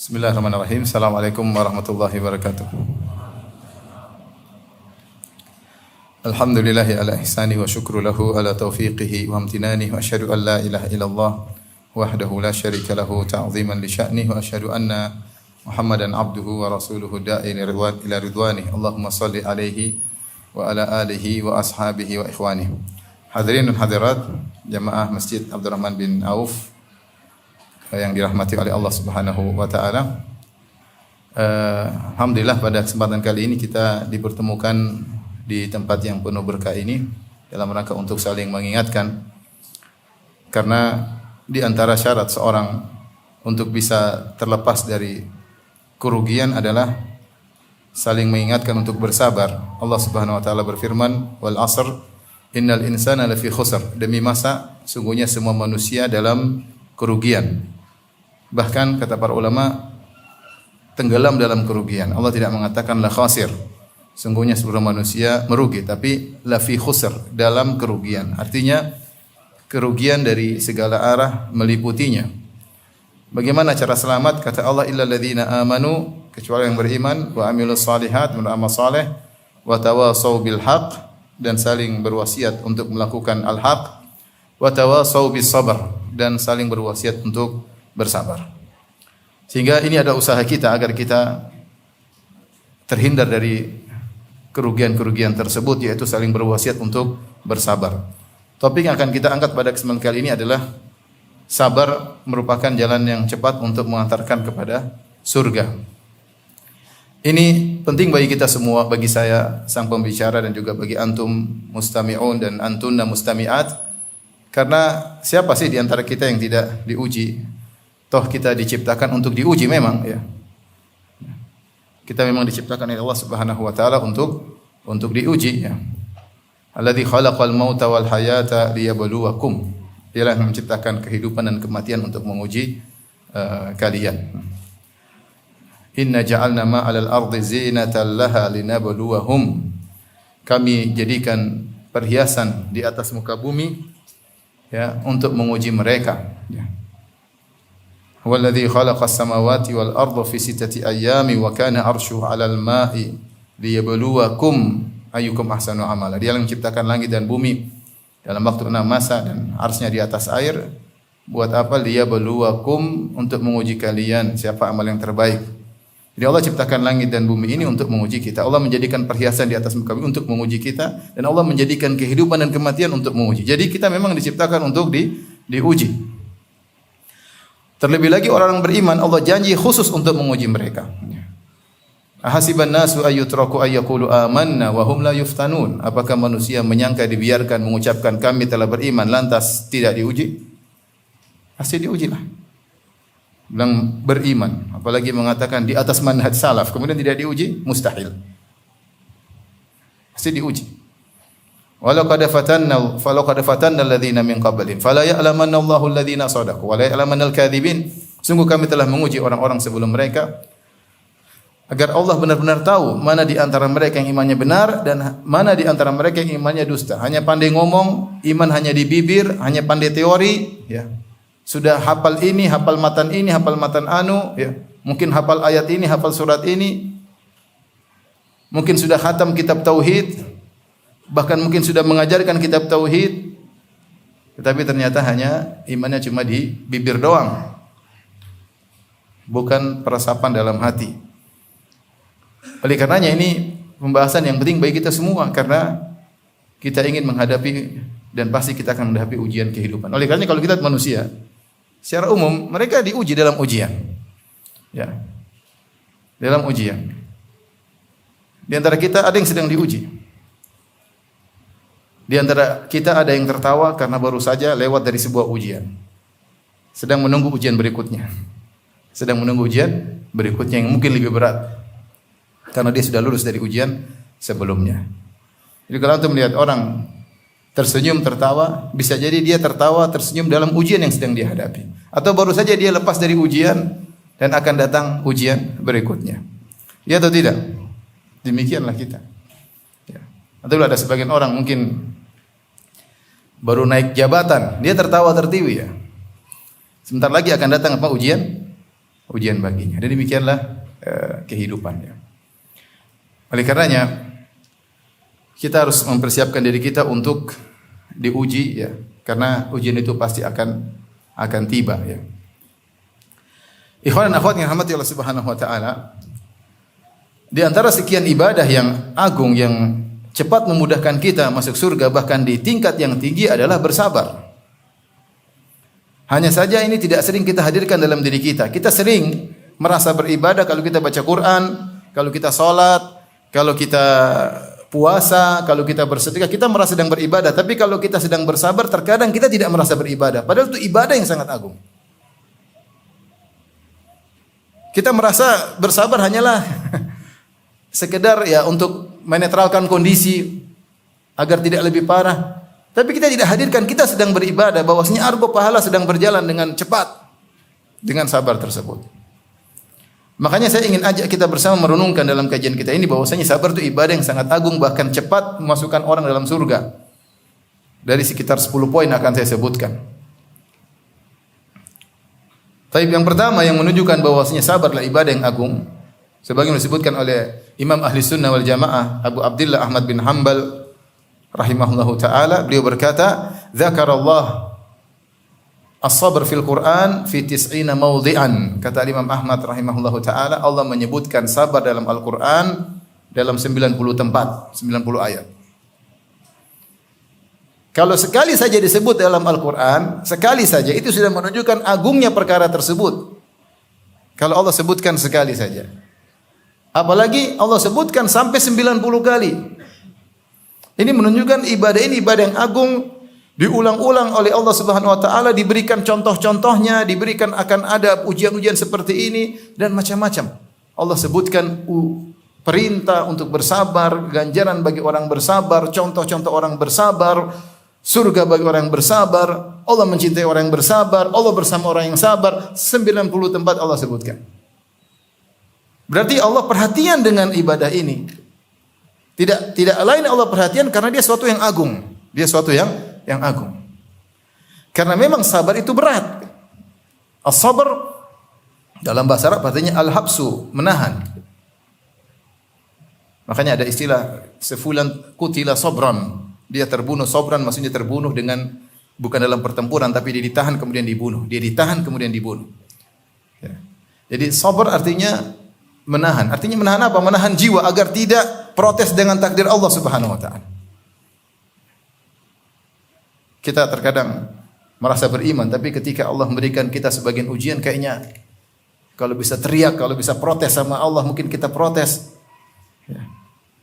Bismillahirrahmanirrahim. Assalamualaikum warahmatullahi wabarakatuh. Alhamdulillahi ala ihsani wa syukru lahu ala taufiqihi wa amtinani wa asyhadu an la ilaha illallah wahdahu la syarika lahu ta'ziman li sya'nihi wa asyhadu anna Muhammadan abduhu wa rasuluhu da'i ila ridwanih. Allahumma salli alaihi wa ala alihi wa ashabihi wa ikhwanihi. Hadirin dan hadirat jamaah Masjid Abdurrahman bin Auf yang dirahmati oleh Allah Subhanahu wa taala. Alhamdulillah pada kesempatan kali ini kita dipertemukan di tempat yang penuh berkah ini dalam rangka untuk saling mengingatkan, karena di antara syarat seorang untuk bisa terlepas dari kerugian adalah saling mengingatkan untuk bersabar. Allah Subhanahu wa taala berfirman, "Wal 'asr innal insana lafi khusr." Demi masa sungguhnya semua manusia dalam kerugian. Bahkan kata para ulama tenggelam dalam kerugian. Allah tidak mengatakan la khasir, sungguhnya seluruh manusia merugi, tapi la fi khusr, dalam kerugian. Artinya kerugian dari segala arah meliputinya. Bagaimana cara selamat? Kata Allah, illal ladzina amanu, kecuali yang beriman, wa amilus salihat, beramal saleh, wa tawasau bil haq, dan saling berwasiat untuk melakukan al haq, wa tawasau bis sabr, dan saling berwasiat untuk bersabar. Sehingga ini ada usaha kita agar kita terhindar dari kerugian-kerugian tersebut, yaitu saling berwasiat untuk bersabar. Topik yang akan kita angkat pada kesempatan kali ini adalah sabar merupakan jalan yang cepat untuk mengantarkan kepada surga. Ini penting bagi kita semua, bagi saya sang pembicara dan juga bagi antum mustami'un dan antunna mustami'at. Karena siapa sih di antara kita yang tidak diuji? Toh kita diciptakan untuk diuji memang, ya. Kita memang diciptakan oleh Allah Subhanahu wa taala untuk diuji, ya. Alladzi khalaqal mauta wal hayata liyabluwakum. Dialah yang menciptakan kehidupan dan kematian untuk menguji kalian. Inna ja'alna ma'alal ardi zinatan laha linabluwahum. Kami jadikan perhiasan di atas muka bumi, ya, untuk menguji mereka, ya. Walladzi khalaqas samawati wal arda fi sittati ayyamin wa kana 'arshuhu 'alal ma'i liyabluwakum ayyukum ahsanu amala. Dia yang menciptakan langit dan bumi dalam waktu 6 masa dan arsy-Nya di atas air. Buat apa? Liyabluwakum, untuk menguji kalian siapa amal yang terbaik. Jadi Allah ciptakan langit dan bumi ini untuk menguji kita. Allah menjadikan perhiasan di atas muka bumi untuk menguji kita, dan Allah menjadikan kehidupan dan kematian untuk menguji. Jadi kita memang diciptakan untuk diuji. Terlebih lagi orang beriman, Allah janji khusus untuk menguji mereka. Ahasiban nasu ayyutraku ayyaqulu amanna wa hum la yuftanun. Apakah manusia menyangka dibiarkan mengucapkan kami telah beriman lantas tidak diuji? Pasti diujilah. Bilang beriman, apalagi mengatakan di atas manhaj salaf, kemudian tidak diuji, mustahil. Pasti diuji. Walau qad fatanna alladhina min qablihim fala ya'lamanna Allahu alladhina shadaqu wa la ya'lamanna al-kadhibin. Sungguh kami telah menguji orang-orang sebelum mereka agar Allah benar-benar tahu mana di antara mereka yang imannya benar dan mana di antara mereka yang imannya dusta. Hanya pandai ngomong, iman hanya di bibir, hanya pandai teori, ya. Sudah hafal ini, hafal matan ini, hafal matan anu, ya. Mungkin hafal ayat ini, hafal surat ini. Mungkin sudah khatam kitab tauhid, bahkan mungkin sudah mengajarkan kitab tauhid, tetapi ternyata hanya imannya cuma di bibir doang, bukan peresapan dalam hati. Oleh karenanya ini pembahasan yang penting bagi kita semua, karena kita ingin menghadapi dan pasti kita akan menghadapi ujian kehidupan. Oleh karenanya kalau kita manusia secara umum, mereka diuji dalam ujian, ya, dalam ujian. Di antara kita ada yang sedang diuji. Di antara kita ada yang tertawa karena baru saja lewat dari sebuah ujian. Sedang menunggu ujian berikutnya. Sedang menunggu ujian berikutnya yang mungkin lebih berat, karena dia sudah lulus dari ujian sebelumnya. Jadi kalau antum melihat orang tersenyum, tertawa, bisa jadi dia tertawa, tersenyum dalam ujian yang sedang dia hadapi. Atau baru saja dia lepas dari ujian dan akan datang ujian berikutnya. Ya atau tidak? Demikianlah kita. Ya. Atau ada sebagian orang mungkin baru naik jabatan, dia tertawa tertiwi, ya. Sebentar lagi akan datang apa? Ujian ujian baginya. Dan demikianlah kehidupannya. Oleh karenanya kita harus mempersiapkan diri kita untuk diuji ya, karena ujian itu pasti akan tiba ya. Ikhwan dan akhwat yang dirahmati Allah Subhanahu wa taala, di antara sekian ibadah yang agung yang cepat memudahkan kita masuk surga bahkan di tingkat yang tinggi adalah bersabar. Hanya saja ini tidak sering kita hadirkan dalam diri kita. Kita sering merasa beribadah kalau kita baca Quran, kalau kita salat, kalau kita puasa, kalau kita bersedekah, kita merasa sedang beribadah. Tapi kalau kita sedang bersabar, terkadang kita tidak merasa beribadah. Padahal itu ibadah yang sangat agung. Kita merasa bersabar hanyalah sekedar ya untuk menetralkan kondisi agar tidak lebih parah. Tapi kita tidak hadirkan kita sedang beribadah, bahwasanya argo pahala sedang berjalan dengan cepat dengan sabar tersebut. Makanya saya ingin ajak kita bersama merenungkan dalam kajian kita ini bahwasanya sabar itu ibadah yang sangat agung, bahkan cepat memasukkan orang dalam surga. Dari sekitar 10 poin akan saya sebutkan. Tapi yang pertama yang menunjukkan bahwasanya sabarlah ibadah yang agung, sebagaimana disebutkan oleh Imam Ahli Sunnah wal Jamaah Abu Abdullah Ahmad bin Hanbal rahimahullahu taala, beliau berkata, "Dzakarallah as-sabr fil Qur'an fi 90 mawdhi'an." Kata Imam Ahmad rahimahullahu taala, Allah menyebutkan sabar dalam Al-Qur'an dalam 90 tempat, 90 ayat. Kalau sekali saja disebut dalam Al-Qur'an, sekali saja itu sudah menunjukkan agungnya perkara tersebut. Kalau Allah sebutkan sekali saja. Apalagi Allah sebutkan sampai 90 kali. Ini menunjukkan ibadah ini ibadah yang agung, diulang-ulang oleh Allah Subhanahu wa taala, diberikan contoh-contohnya, diberikan akan ada ujian-ujian seperti ini dan macam-macam. Allah sebutkan perintah untuk bersabar, ganjaran bagi orang bersabar, contoh-contoh orang bersabar, surga bagi orang yang bersabar, Allah mencintai orang yang bersabar, Allah bersama orang yang sabar, 90 tempat Allah sebutkan. Berarti Allah perhatian dengan ibadah ini. Tidak lain Allah perhatian karena dia suatu yang agung. Dia suatu yang agung. Karena memang sabar itu berat. As-sabr dalam bahasa Arab artinya al-habsu, menahan. Makanya ada istilah sefulan kutila sabran. Dia terbunuh, sabran maksudnya terbunuh dengan bukan dalam pertempuran tapi dia ditahan kemudian dibunuh. Dia ditahan kemudian dibunuh. Ya. Jadi sabar artinya menahan. Artinya menahan apa? Menahan jiwa agar tidak protes dengan takdir Allah Subhanahu wa taala. Kita terkadang merasa beriman, tapi ketika Allah memberikan kita sebagian ujian, kayaknya kalau bisa teriak, kalau bisa protes sama Allah, mungkin kita protes. Ya.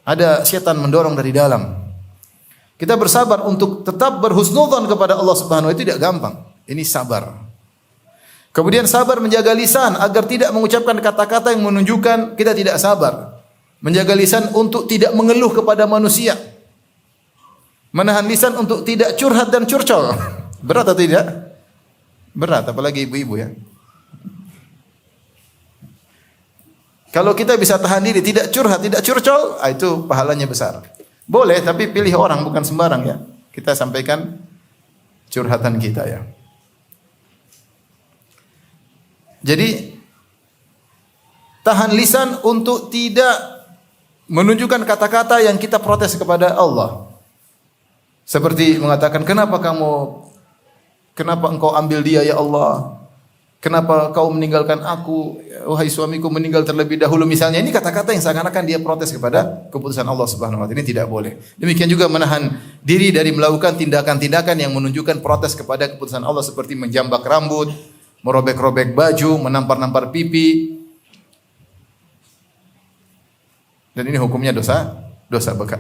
Ada setan mendorong dari dalam. Kita bersabar untuk tetap berhusnudzon kepada Allah Subhanahu wa taala, itu tidak gampang. Ini sabar. Kemudian sabar menjaga lisan agar tidak mengucapkan kata-kata yang menunjukkan kita tidak sabar. Menjaga lisan untuk tidak mengeluh kepada manusia. Menahan lisan untuk tidak curhat dan curcol. Berat atau tidak? Berat, apalagi ibu-ibu ya. Kalau kita bisa tahan diri, tidak curhat, tidak curcol, itu pahalanya besar. Boleh, tapi pilih orang, bukan sembarang ya. Kita sampaikan curhatan kita ya. Jadi tahan lisan untuk tidak menunjukkan kata-kata yang kita protes kepada Allah. Seperti mengatakan, kenapa engkau ambil dia ya Allah? Kenapa kau meninggalkan aku? Wahai suamiku meninggal terlebih dahulu misalnya. Ini kata-kata yang seakan-akan dia protes kepada keputusan Allah Subhanahu wa taala. Ini tidak boleh. Demikian juga menahan diri dari melakukan tindakan-tindakan yang menunjukkan protes kepada keputusan Allah seperti menjambak rambut, merobek-robek baju, menampar-nampar pipi. Dan ini hukumnya dosa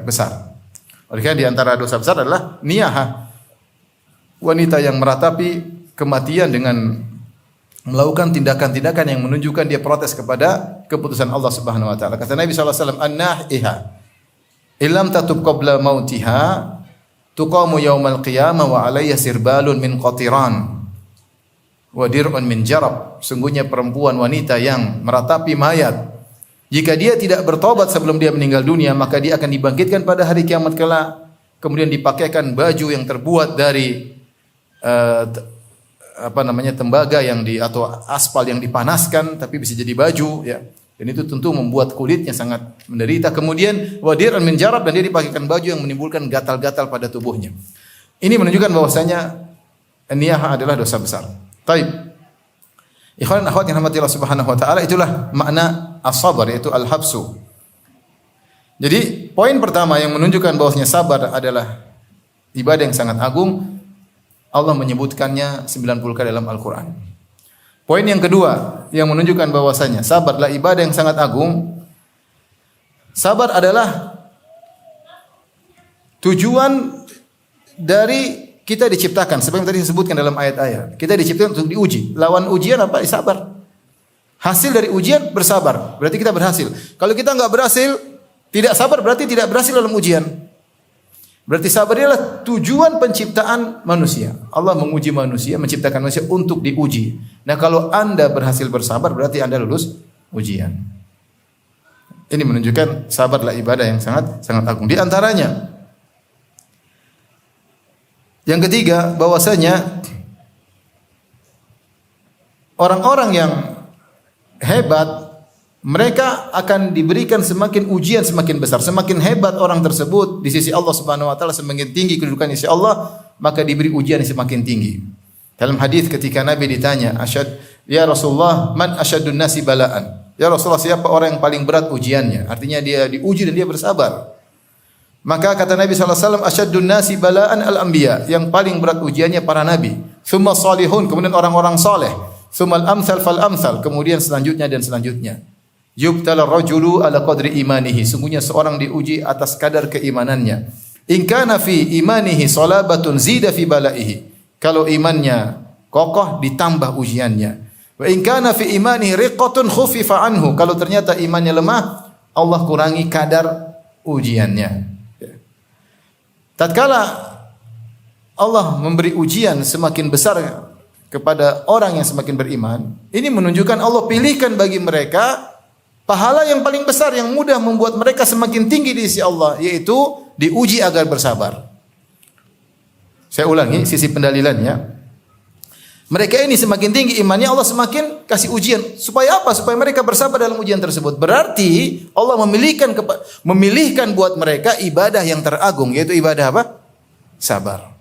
besar. Oleh karena di antara dosa besar adalah niyahah. Wanita yang meratapi kematian dengan melakukan tindakan-tindakan yang menunjukkan dia protes kepada keputusan Allah Subhanahu wa taala. Kata Nabi sallallahu alaihi wasallam, "An-nahiha illam tatub qabla mautiha tuqamu yaumal qiyamah wa 'alayha sirbalun min qatiran wa dir'un min jarab." Sungguhnya perempuan wanita yang meratapi mayat, jika dia tidak bertobat sebelum dia meninggal dunia, maka dia akan dibangkitkan pada hari kiamat kelak, kemudian dipakaikan baju yang terbuat dari apa namanya tembaga yang di atau aspal yang dipanaskan tapi bisa jadi baju ya. Dan itu tentu membuat kulitnya sangat menderita. Kemudian wadiran min jarab, dan dia dipakaikan baju yang menimbulkan gatal-gatal pada tubuhnya. Ini menunjukkan bahwasanya niyahah adalah dosa besar. Taib. Ikhwan dan akhwat yang rahmati Allah Subhanahu wa taala, itulah makna as-sabar, yaitu al-habsu. Jadi poin pertama yang menunjukkan bahwasanya sabar adalah ibadah yang sangat agung, Allah menyebutkannya 90 kali dalam Al-Qur'an. Poin yang kedua yang menunjukkan bahwasanya sabar adalah ibadah yang sangat agung. Sabar adalah tujuan dari kita diciptakan. Seperti yang tadi disebutkan dalam ayat-ayat. Kita diciptakan untuk diuji. Lawan ujian apa? Sabar. Hasil dari ujian bersabar. Berarti kita berhasil. Kalau kita enggak berhasil, tidak sabar, berarti tidak berhasil dalam ujian. Berarti sabar adalah tujuan penciptaan manusia. Allah menguji manusia, menciptakan manusia untuk diuji. Nah, kalau Anda berhasil bersabar, berarti Anda lulus ujian. Ini menunjukkan sabar adalah ibadah yang sangat agung. Di antaranya, yang ketiga, bahwasanya orang-orang yang hebat, mereka akan diberikan semakin ujian semakin besar. Semakin hebat orang tersebut di sisi Allah Subhanahu wa taala, semakin tinggi kedudukan di sisi Allah, maka diberi ujian yang semakin tinggi. Dalam hadis ketika Nabi ditanya, "Ya Rasulullah, man asyaddun nasi balaan?" Ya Rasulullah, siapa orang yang paling berat ujiannya? Artinya dia diuji dan dia bersabar. Maka kata Nabi sallallahu alaihi wasallam, "Asyaddun nasi balaan al-anbiya." Yang paling berat ujiannya para nabi. Tsumma salihun, kemudian orang-orang saleh. Tsumma al-amsal fal amsal, kemudian selanjutnya dan selanjutnya. Yubtala rajulu ala qadri imanihi. Sungguhnya seorang diuji atas kadar keimanannya. In kana fi imanihi salabatun zida fi balaihi. Kalau imannya kokoh ditambah ujiannya. Wa in kana fi imanihi riqatun khufifa anhu. Kalau ternyata imannya lemah, Allah kurangi kadar ujiannya. Tatkala Allah memberi ujian semakin besar kepada orang yang semakin beriman, ini menunjukkan Allah pilihkan bagi mereka pahala yang paling besar yang mudah membuat mereka semakin tinggi di sisi Allah, yaitu diuji agar bersabar. Saya ulangi sisi pendalilannya. Mereka ini semakin tinggi imannya, Allah semakin kasih ujian. Supaya apa? Supaya mereka bersabar dalam ujian tersebut. Berarti Allah memilihkan buat mereka ibadah yang teragung, yaitu ibadah apa? Sabar.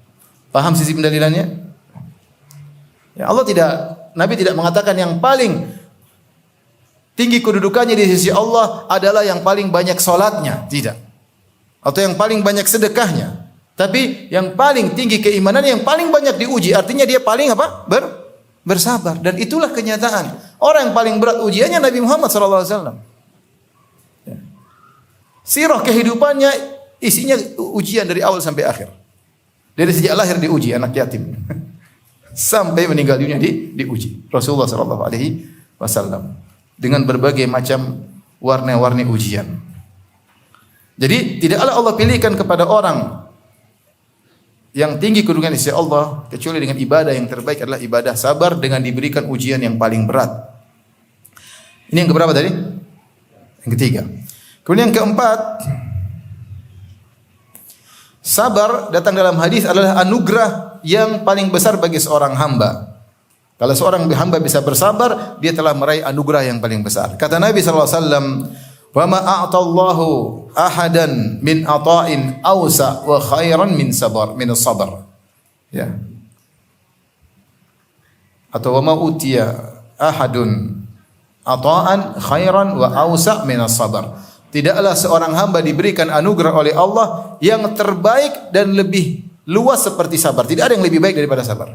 Paham sisi pendalilannya? Ya, Nabi tidak mengatakan yang paling tinggi kedudukannya di sisi Allah adalah yang paling banyak salatnya, tidak. Atau yang paling banyak sedekahnya. Tapi yang paling tinggi keimanan, yang paling banyak diuji, artinya dia paling apa? Bersabar. Dan itulah kenyataan. Orang yang paling berat ujiannya Nabi Muhammad SAW. Ya. Sirah kehidupannya isinya ujian dari awal sampai akhir. Dari sejak lahir diuji, anak yatim. Sampai meninggal dunia diuji. Rasulullah SAW. Dengan berbagai macam warna-warni ujian. Jadi tidaklah Allah pilihkan kepada orang yang tinggi kedudukan di sisi Allah kecuali dengan ibadah yang terbaik adalah ibadah sabar dengan diberikan ujian yang paling berat. Ini yang keberapa tadi? Yang ketiga. Kemudian yang keempat, sabar datang dalam hadis adalah anugerah yang paling besar bagi seorang hamba. Kalau seorang hamba bisa bersabar, dia telah meraih anugerah yang paling besar. Kata Nabi sallallahu alaihi wasallam, "Wa ma a'tallahu ahadan min ata'in awsa wa khairan min as-sabr." Ya. Atau wa ma utiya ahadun ata'an khairan wa awsa min as-sabr. Tidaklah seorang hamba diberikan anugerah oleh Allah yang terbaik dan lebih luas seperti sabar. Tidak ada yang lebih baik daripada sabar.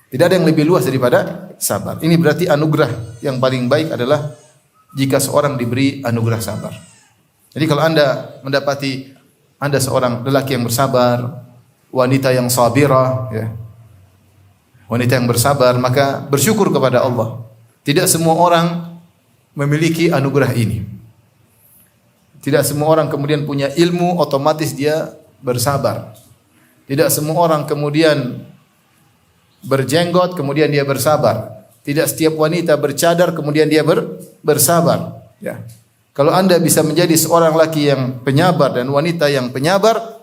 Tidak ada yang lebih luas daripada sabar. Ini berarti anugerah yang paling baik adalah jika seorang diberi anugerah sabar. Jadi kalau Anda mendapati Anda seorang lelaki yang bersabar, wanita yang sabirah, ya, wanita yang bersabar, maka bersyukur kepada Allah. Tidak semua orang memiliki anugerah ini. Tidak semua orang kemudian punya ilmu, otomatis dia bersabar. Tidak semua orang kemudian berjenggot, kemudian dia bersabar. Tidak setiap wanita bercadar, kemudian dia bersabar. Ya. Kalau Anda bisa menjadi seorang laki yang penyabar dan wanita yang penyabar,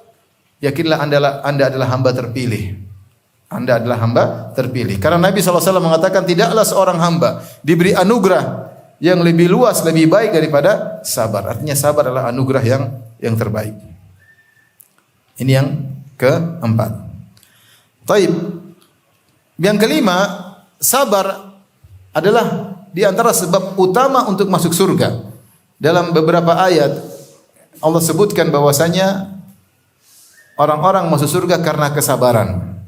yakinlah Anda adalah hamba terpilih. Anda adalah hamba terpilih. Karena Nabi SAW mengatakan tidaklah seorang hamba diberi anugerah yang lebih luas, lebih baik daripada sabar. Artinya sabar adalah anugerah yang terbaik. Ini yang keempat. Taib. Yang kelima, sabar adalah di antara sebab utama untuk masuk surga. Dalam beberapa ayat Allah sebutkan bahwasanya orang-orang masuk surga karena kesabaran.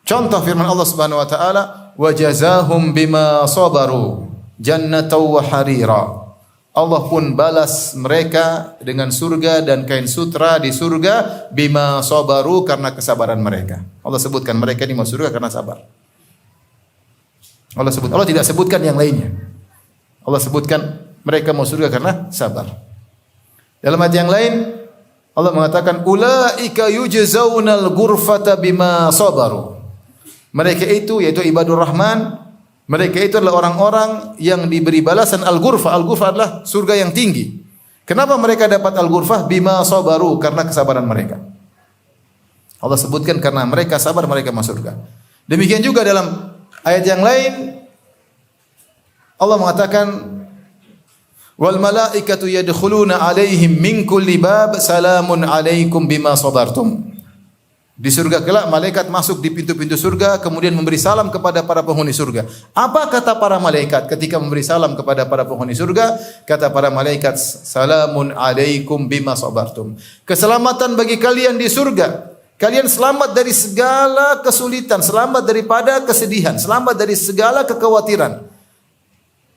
Contoh firman Allah Subhanahu wa taala, "Wa jazaahum bima sabaru jannatan wa harira." Allah pun balas mereka dengan surga dan kain sutra di surga bima sabaru karena kesabaran mereka. Allah sebutkan mereka ini masuk surga karena sabar. Allah tidak sebutkan yang lainnya. Allah sebutkan mereka masuk surga karena sabar. Dalam ayat yang lain Allah mengatakan ulaika yujzaunal ghurfata bima sabaru. Mereka itu yaitu ibadur rahman, mereka itu adalah orang-orang yang diberi balasan al-ghurfah. Al-ghurfah adalah surga yang tinggi. Kenapa mereka dapat al-ghurfah? Bima sabaru, karena kesabaran mereka. Allah sebutkan karena mereka sabar mereka masuk surga. Demikian juga dalam ayat yang lain Allah mengatakan wal malaikatu yadkhuluna alaihim min kulli bab salamun alaikum bima sabartum. Di surga kelak malaikat masuk di pintu-pintu surga kemudian memberi salam kepada para penghuni surga. Apa kata para malaikat ketika memberi salam kepada para penghuni surga? Kata para malaikat, salamun alaikum bima sabartum. Keselamatan bagi kalian di surga. Kalian selamat dari segala kesulitan, selamat daripada kesedihan, selamat dari segala kekhawatiran.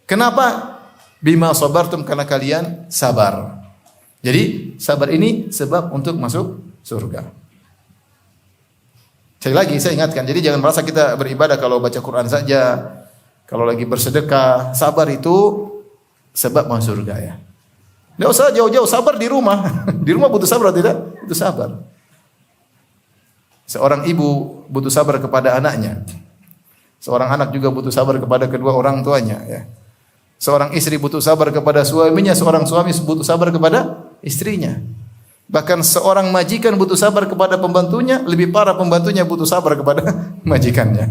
Kenapa? Bima sabartum, karena kalian sabar. Jadi sabar ini sebab untuk masuk surga. Sekali lagi saya ingatkan, jadi jangan merasa kita beribadah kalau baca Quran saja, kalau lagi bersedekah, sabar itu sebab masuk surga ya. Tidak usah jauh-jauh, sabar di rumah. Di rumah butuh sabar atau tidak? Butuh sabar. Seorang ibu butuh sabar kepada anaknya. Seorang anak juga butuh sabar kepada kedua orang tuanya ya. Seorang istri butuh sabar kepada suaminya, seorang suami butuh sabar kepada istrinya. Bahkan seorang majikan butuh sabar kepada pembantunya, lebih parah pembantunya butuh sabar kepada majikannya.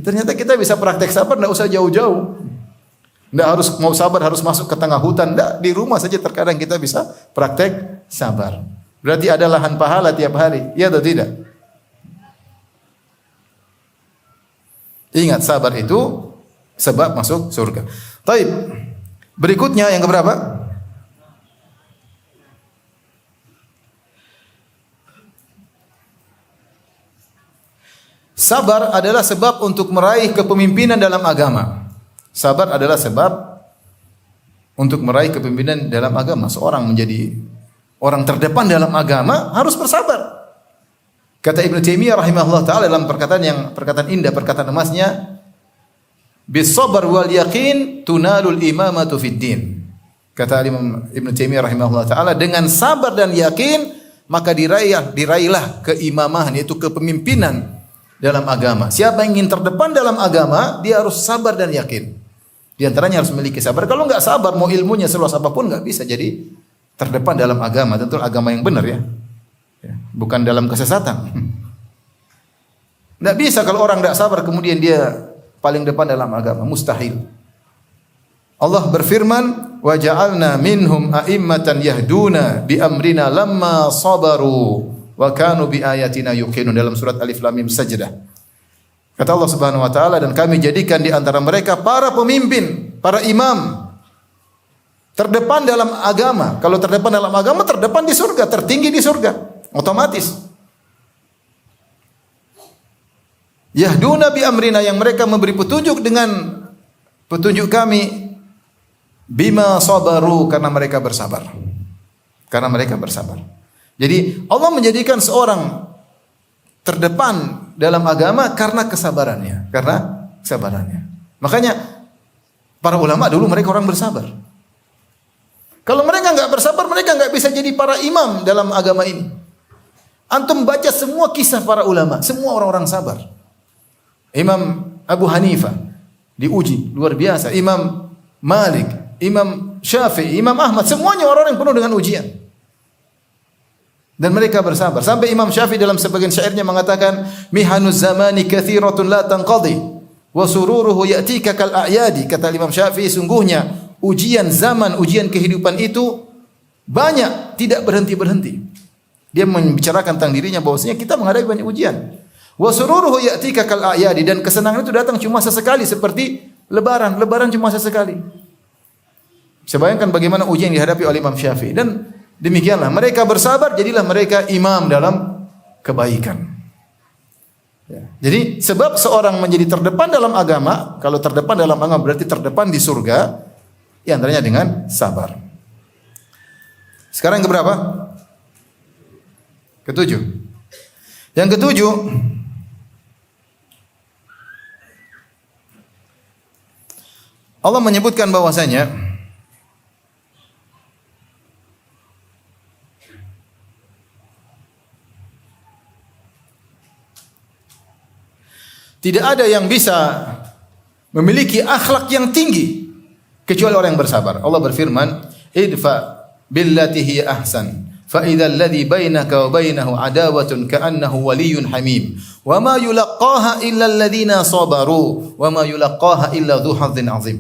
Ternyata kita bisa praktek sabar, tidak usah jauh-jauh. Tidak harus mau sabar harus masuk ke tengah hutan, tidak, di rumah saja terkadang kita bisa praktek sabar. Berarti ada lahan pahala tiap hari, ya atau tidak? Ingat, sabar itu sebab masuk surga. Taib. Berikutnya yang keberapa? Sabar adalah sebab untuk meraih kepemimpinan dalam agama. Sabar adalah sebab untuk meraih kepemimpinan dalam agama. Seorang menjadi orang terdepan dalam agama harus bersabar. Kata Ibnu Taimiyah rahimahullah taala dalam perkataan indah, perkataan emasnya, bis-sabr wal yaqin tunalul imamatu fid din. Kata Imam Ibnu Taimiyah rahimahullah taala, dengan sabar dan yakin maka diraihlah keimamahan, yaitu kepemimpinan dalam agama. Siapa yang ingin terdepan dalam agama, dia harus sabar dan yakin. Di antaranya harus memiliki sabar. Kalau enggak sabar, mau ilmunya seluas apapun enggak bisa jadi terdepan dalam agama. Tentu agama yang benar ya. Bukan dalam kesesatan. Enggak bisa kalau orang enggak sabar kemudian dia paling depan dalam agama, mustahil. Allah berfirman, "Wa ja'alna minhum a'immatan yahduna bi amrina lamma sabaru wa kanu bi ayatina yuqinun," dalam surat Alif Lam Mim Sajdah. Kata Allah Subhanahu wa taala, dan kami jadikan di antara mereka para pemimpin, para imam terdepan dalam agama. Kalau terdepan dalam agama, terdepan di surga, tertinggi di surga, otomatis. Yahduna bi amrina, yang mereka memberi petunjuk dengan petunjuk kami, bima sabaru, karena mereka bersabar. Karena mereka bersabar. Jadi Allah menjadikan seorang terdepan dalam agama karena kesabarannya, Makanya para ulama dulu mereka orang bersabar. Kalau mereka enggak bersabar, mereka enggak bisa jadi para imam dalam agama ini. Antum baca semua kisah para ulama, semua orang-orang sabar. Imam Abu Hanifah diuji luar biasa, Imam Malik, Imam Syafi'i, Imam Ahmad, semuanya orang-orang yang penuh dengan ujian. Dan mereka bersabar. Sampai Imam Syafi'i dalam sebagian syairnya mengatakan, mihanuz zamani kathiratun la tanqadi wa sururuhu ya'tika kal a'yadi. Kata Imam Syafi'i, sungguhnya ujian zaman, ujian kehidupan itu banyak, tidak berhenti-berhenti. Dia membicarakan tentang dirinya bahwasanya kita menghadapi banyak ujian. Wa sururuhu ya'tika kal a'yadi, dan kesenangan itu datang cuma sesekali seperti lebaran. Lebaran cuma sesekali. Saya bayangkan bagaimana ujian yang dihadapi oleh Imam Syafi'i, dan demikianlah mereka bersabar, jadilah mereka imam dalam kebaikan. Ya. Jadi sebab seorang menjadi terdepan dalam agama, kalau terdepan dalam agama berarti terdepan di surga, ya antaranya dengan sabar. Sekarang yang keberapa? Ketujuh. Yang ketujuh, Allah menyebutkan bahwasanya tidak ada yang bisa memiliki akhlak yang tinggi kecuali orang yang bersabar. Allah berfirman, "Idfa billati hiya ahsan, fa idzal ladzi bainaka wa bainahu adawatun ka'annahu waliyyun hamim, wa ma yulaqqaha illa alladziina sabaru, wa ma yulaqqaha illa dzu hazzin 'azim."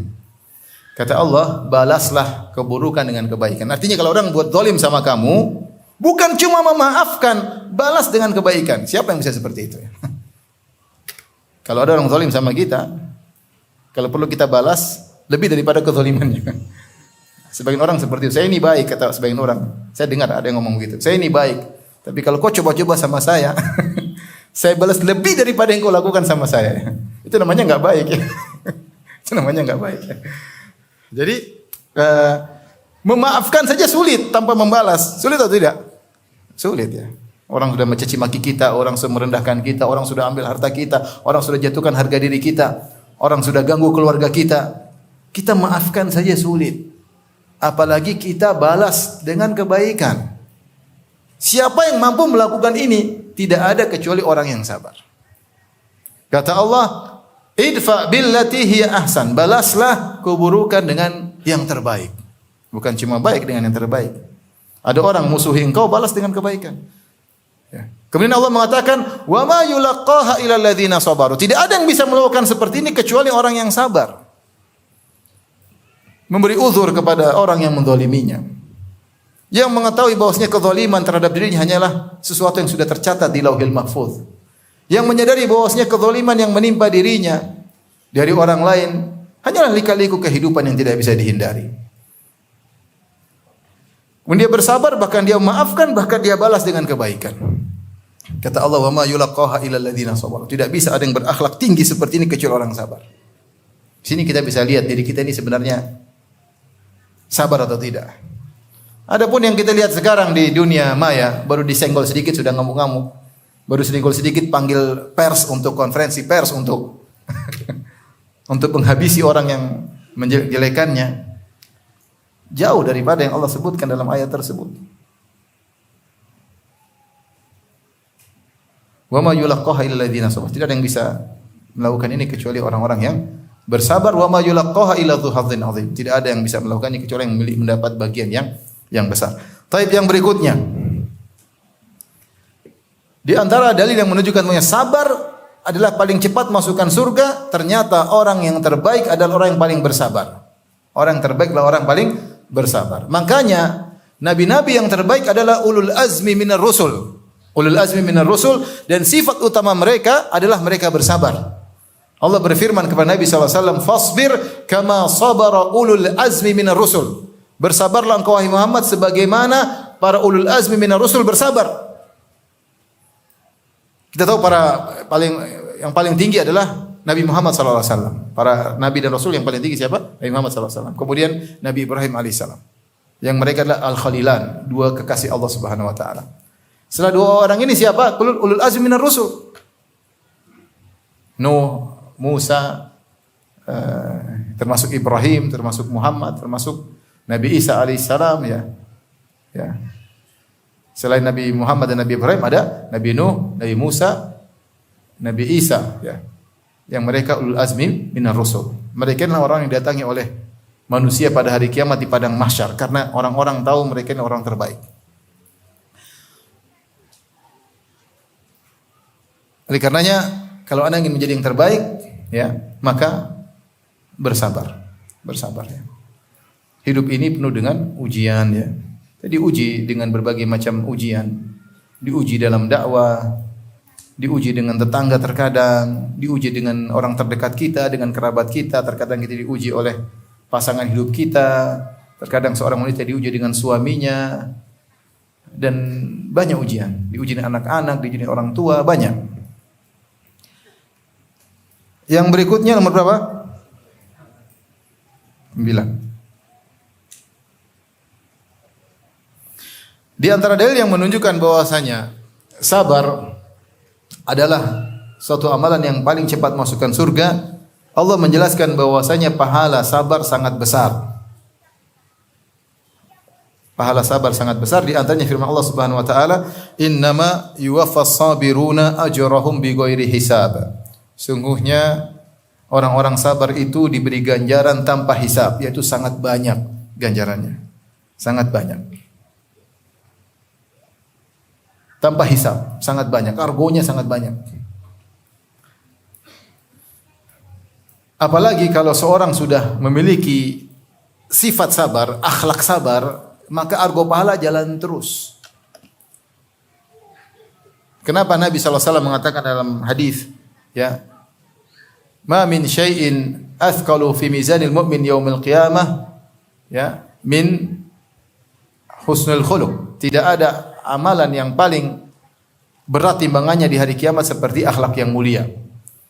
Kata Allah, balaslah keburukan dengan kebaikan. Artinya kalau orang buat zalim sama kamu, bukan cuma memaafkan, balas dengan kebaikan. Siapa yang bisa seperti itu? Kalau ada orang zalim sama kita, kalau perlu kita balas lebih daripada kezalimannya. Sebagian orang seperti itu. Saya ini baik, kata sebagian orang. Saya dengar ada yang ngomong begitu. Saya ini baik, tapi kalau kau coba-coba sama saya, saya balas lebih daripada yang kau lakukan sama saya. Itu namanya enggak baik ya. Itu namanya enggak baik. Jadi memaafkan saja sulit tanpa membalas. Sulit atau tidak? Sulit ya. Orang sudah mencaci maki kita, orang sudah merendahkan kita, orang sudah ambil harta kita, orang sudah jatuhkan harga diri kita, orang sudah ganggu keluarga kita. Kita maafkan saja sulit. Apalagi kita balas dengan kebaikan. Siapa yang mampu melakukan ini? Tidak ada kecuali orang yang sabar. Kata Allah, idfa billati hiya ahsan. Balaslah keburukan dengan yang terbaik. Bukan cuma baik, dengan yang terbaik. Ada orang musuhi engkau, balas dengan kebaikan. Ya. Kemudian Allah mengatakan, wa ma yulaqqaha illa alladziina sabaru. Tidak ada yang bisa melakukan seperti ini kecuali orang yang sabar. Memberi uzur kepada orang yang menzaliminya. Yang mengetahui bahwasanya kezaliman terhadap dirinya hanyalah sesuatu yang sudah tercatat di Lauhil Mahfuz. Yang menyadari bahwasanya kezaliman yang menimpa dirinya dari orang lain hanyalah lika-liku kehidupan yang tidak bisa dihindari. Kemudian dia bersabar, bahkan dia memaafkan, bahkan dia balas dengan kebaikan. Kata Allah, wa ma yulaqqaha illa alladziina sabaru. Tidak bisa ada yang berakhlak tinggi seperti ini kecuali orang sabar. Di sini kita bisa lihat diri kita ini sebenarnya sabar atau tidak. Adapun yang kita lihat sekarang di dunia maya, baru disenggol sedikit sudah ngamuk-ngamuk. Baru disenggol sedikit panggil pers untuk konferensi pers untuk untuk menghabisi orang yang menjelekannya. Jauh daripada yang Allah sebutkan dalam ayat tersebut. Wa ma yulaqqaha illa alladziina sabaru. Tidak ada yang bisa melakukan ini kecuali orang-orang yang bersabar. Wa ma yulaqqaha illa dzu hazzin 'azim. Tidak ada yang bisa melakukannya kecuali yang mendapat bagian yang besar. Taib yang berikutnya. Di antara dalil yang menunjukkan bahwa sabar adalah paling cepat masukkan surga, ternyata orang yang terbaik adalah orang yang paling bersabar. Orang yang terbaik adalah orang yang paling bersabar. Makanya nabi-nabi yang terbaik adalah ulul azmi minar rusul. Ulul azmi minar rusul, dan sifat utama mereka adalah mereka bersabar. Allah berfirman kepada Nabi SAW, fasbir kama sabara ulul azmi minar rusul. Bersabarlah engkau wahai Muhammad sebagaimana para ulul azmi minar rusul bersabar. Kita tahu yang paling tinggi adalah Nabi Muhammad SAW. Para nabi dan rasul yang paling tinggi siapa? Nabi Muhammad SAW. Kemudian Nabi Ibrahim AS. Yang mereka adalah Al-Khalilan, dua kekasih Allah Subhanahu Wa Taala. Setelah dua orang ini siapa? Ulul azmi minar rusul. Nuh, Musa, termasuk Ibrahim, termasuk Muhammad, termasuk Nabi Isa alaihissalam ya. Selain Nabi Muhammad dan Nabi Ibrahim ada Nabi Nuh, Nabi Musa, Nabi Isa ya. Yang mereka ulul azmi minar rusul. Mereka adalah orang yang didatangi oleh manusia pada hari kiamat di padang mahsyar karena orang-orang tahu mereka adalah orang terbaik. Oleh karenanya, kalau Anda ingin menjadi yang terbaik, ya, maka bersabar. Bersabar ya. Hidup ini penuh dengan ujian ya. Jadi uji dengan berbagai macam ujian. Diuji dalam dakwah, diuji dengan tetangga terkadang, diuji dengan orang terdekat kita, dengan kerabat kita, terkadang kita diuji oleh pasangan hidup kita, terkadang seorang wanita diuji dengan suaminya, dan banyak ujian. Diuji dengan anak-anak, diuji dengan orang tua, banyak. Yang berikutnya nomor berapa? 9. Di antara dalil yang menunjukkan bahwasanya sabar adalah suatu amalan yang paling cepat masukkan surga, Allah menjelaskan bahwasanya pahala sabar sangat besar. Pahala sabar sangat besar, di antaranya firman Allah Subhanahu wa taala, "Innama yuwaffas sabiruna ajrahum bighairi hisab." Sungguhnya orang-orang sabar itu diberi ganjaran tanpa hisab, yaitu sangat banyak ganjarannya. Sangat banyak. Tanpa hisab, sangat banyak, argonya sangat banyak. Apalagi kalau seorang sudah memiliki sifat sabar, akhlak sabar, maka argo pahala jalan terus. Kenapa Nabi SAW mengatakan dalam hadis, ya, "Ma min syai'in athqalu fi mizanil mu'min yaumil qiyamah, ya, min husnul khuluq." Tidak ada amalan yang paling berat timbangannya di hari kiamat seperti akhlak yang mulia.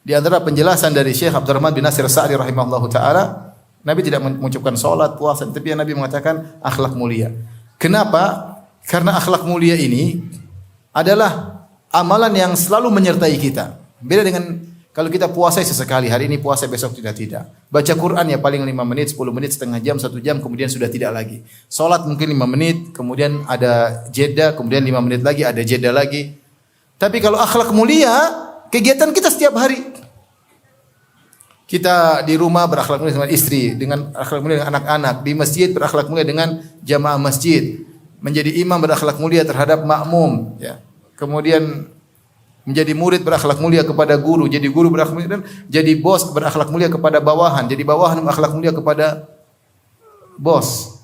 Di antara penjelasan dari Syekh Abdurrahman bin Nasir Sa'di rahimahullahu taala, Nabi tidak mengucapkan salat, puasa, tapi Nabi mengatakan akhlak mulia. Kenapa? Karena akhlak mulia ini adalah amalan yang selalu menyertai kita. Beda dengan kalau kita puasa sesekali, hari ini puasa, besok tidak. Baca Quran ya paling 5 menit, 10 menit, setengah jam, 1 jam, kemudian sudah tidak lagi. Salat mungkin 5 menit, kemudian ada jeda, kemudian 5 menit lagi, ada jeda lagi. Tapi kalau akhlak mulia, kegiatan kita setiap hari. Kita di rumah berakhlak mulia dengan istri, dengan akhlak mulia dengan anak-anak, di masjid berakhlak mulia dengan jamaah masjid, menjadi imam berakhlak mulia terhadap makmum, ya. Kemudian menjadi murid berakhlak mulia kepada guru, jadi guru berakhlak mulia, dan jadi bos berakhlak mulia kepada bawahan, jadi bawahan berakhlak mulia kepada bos.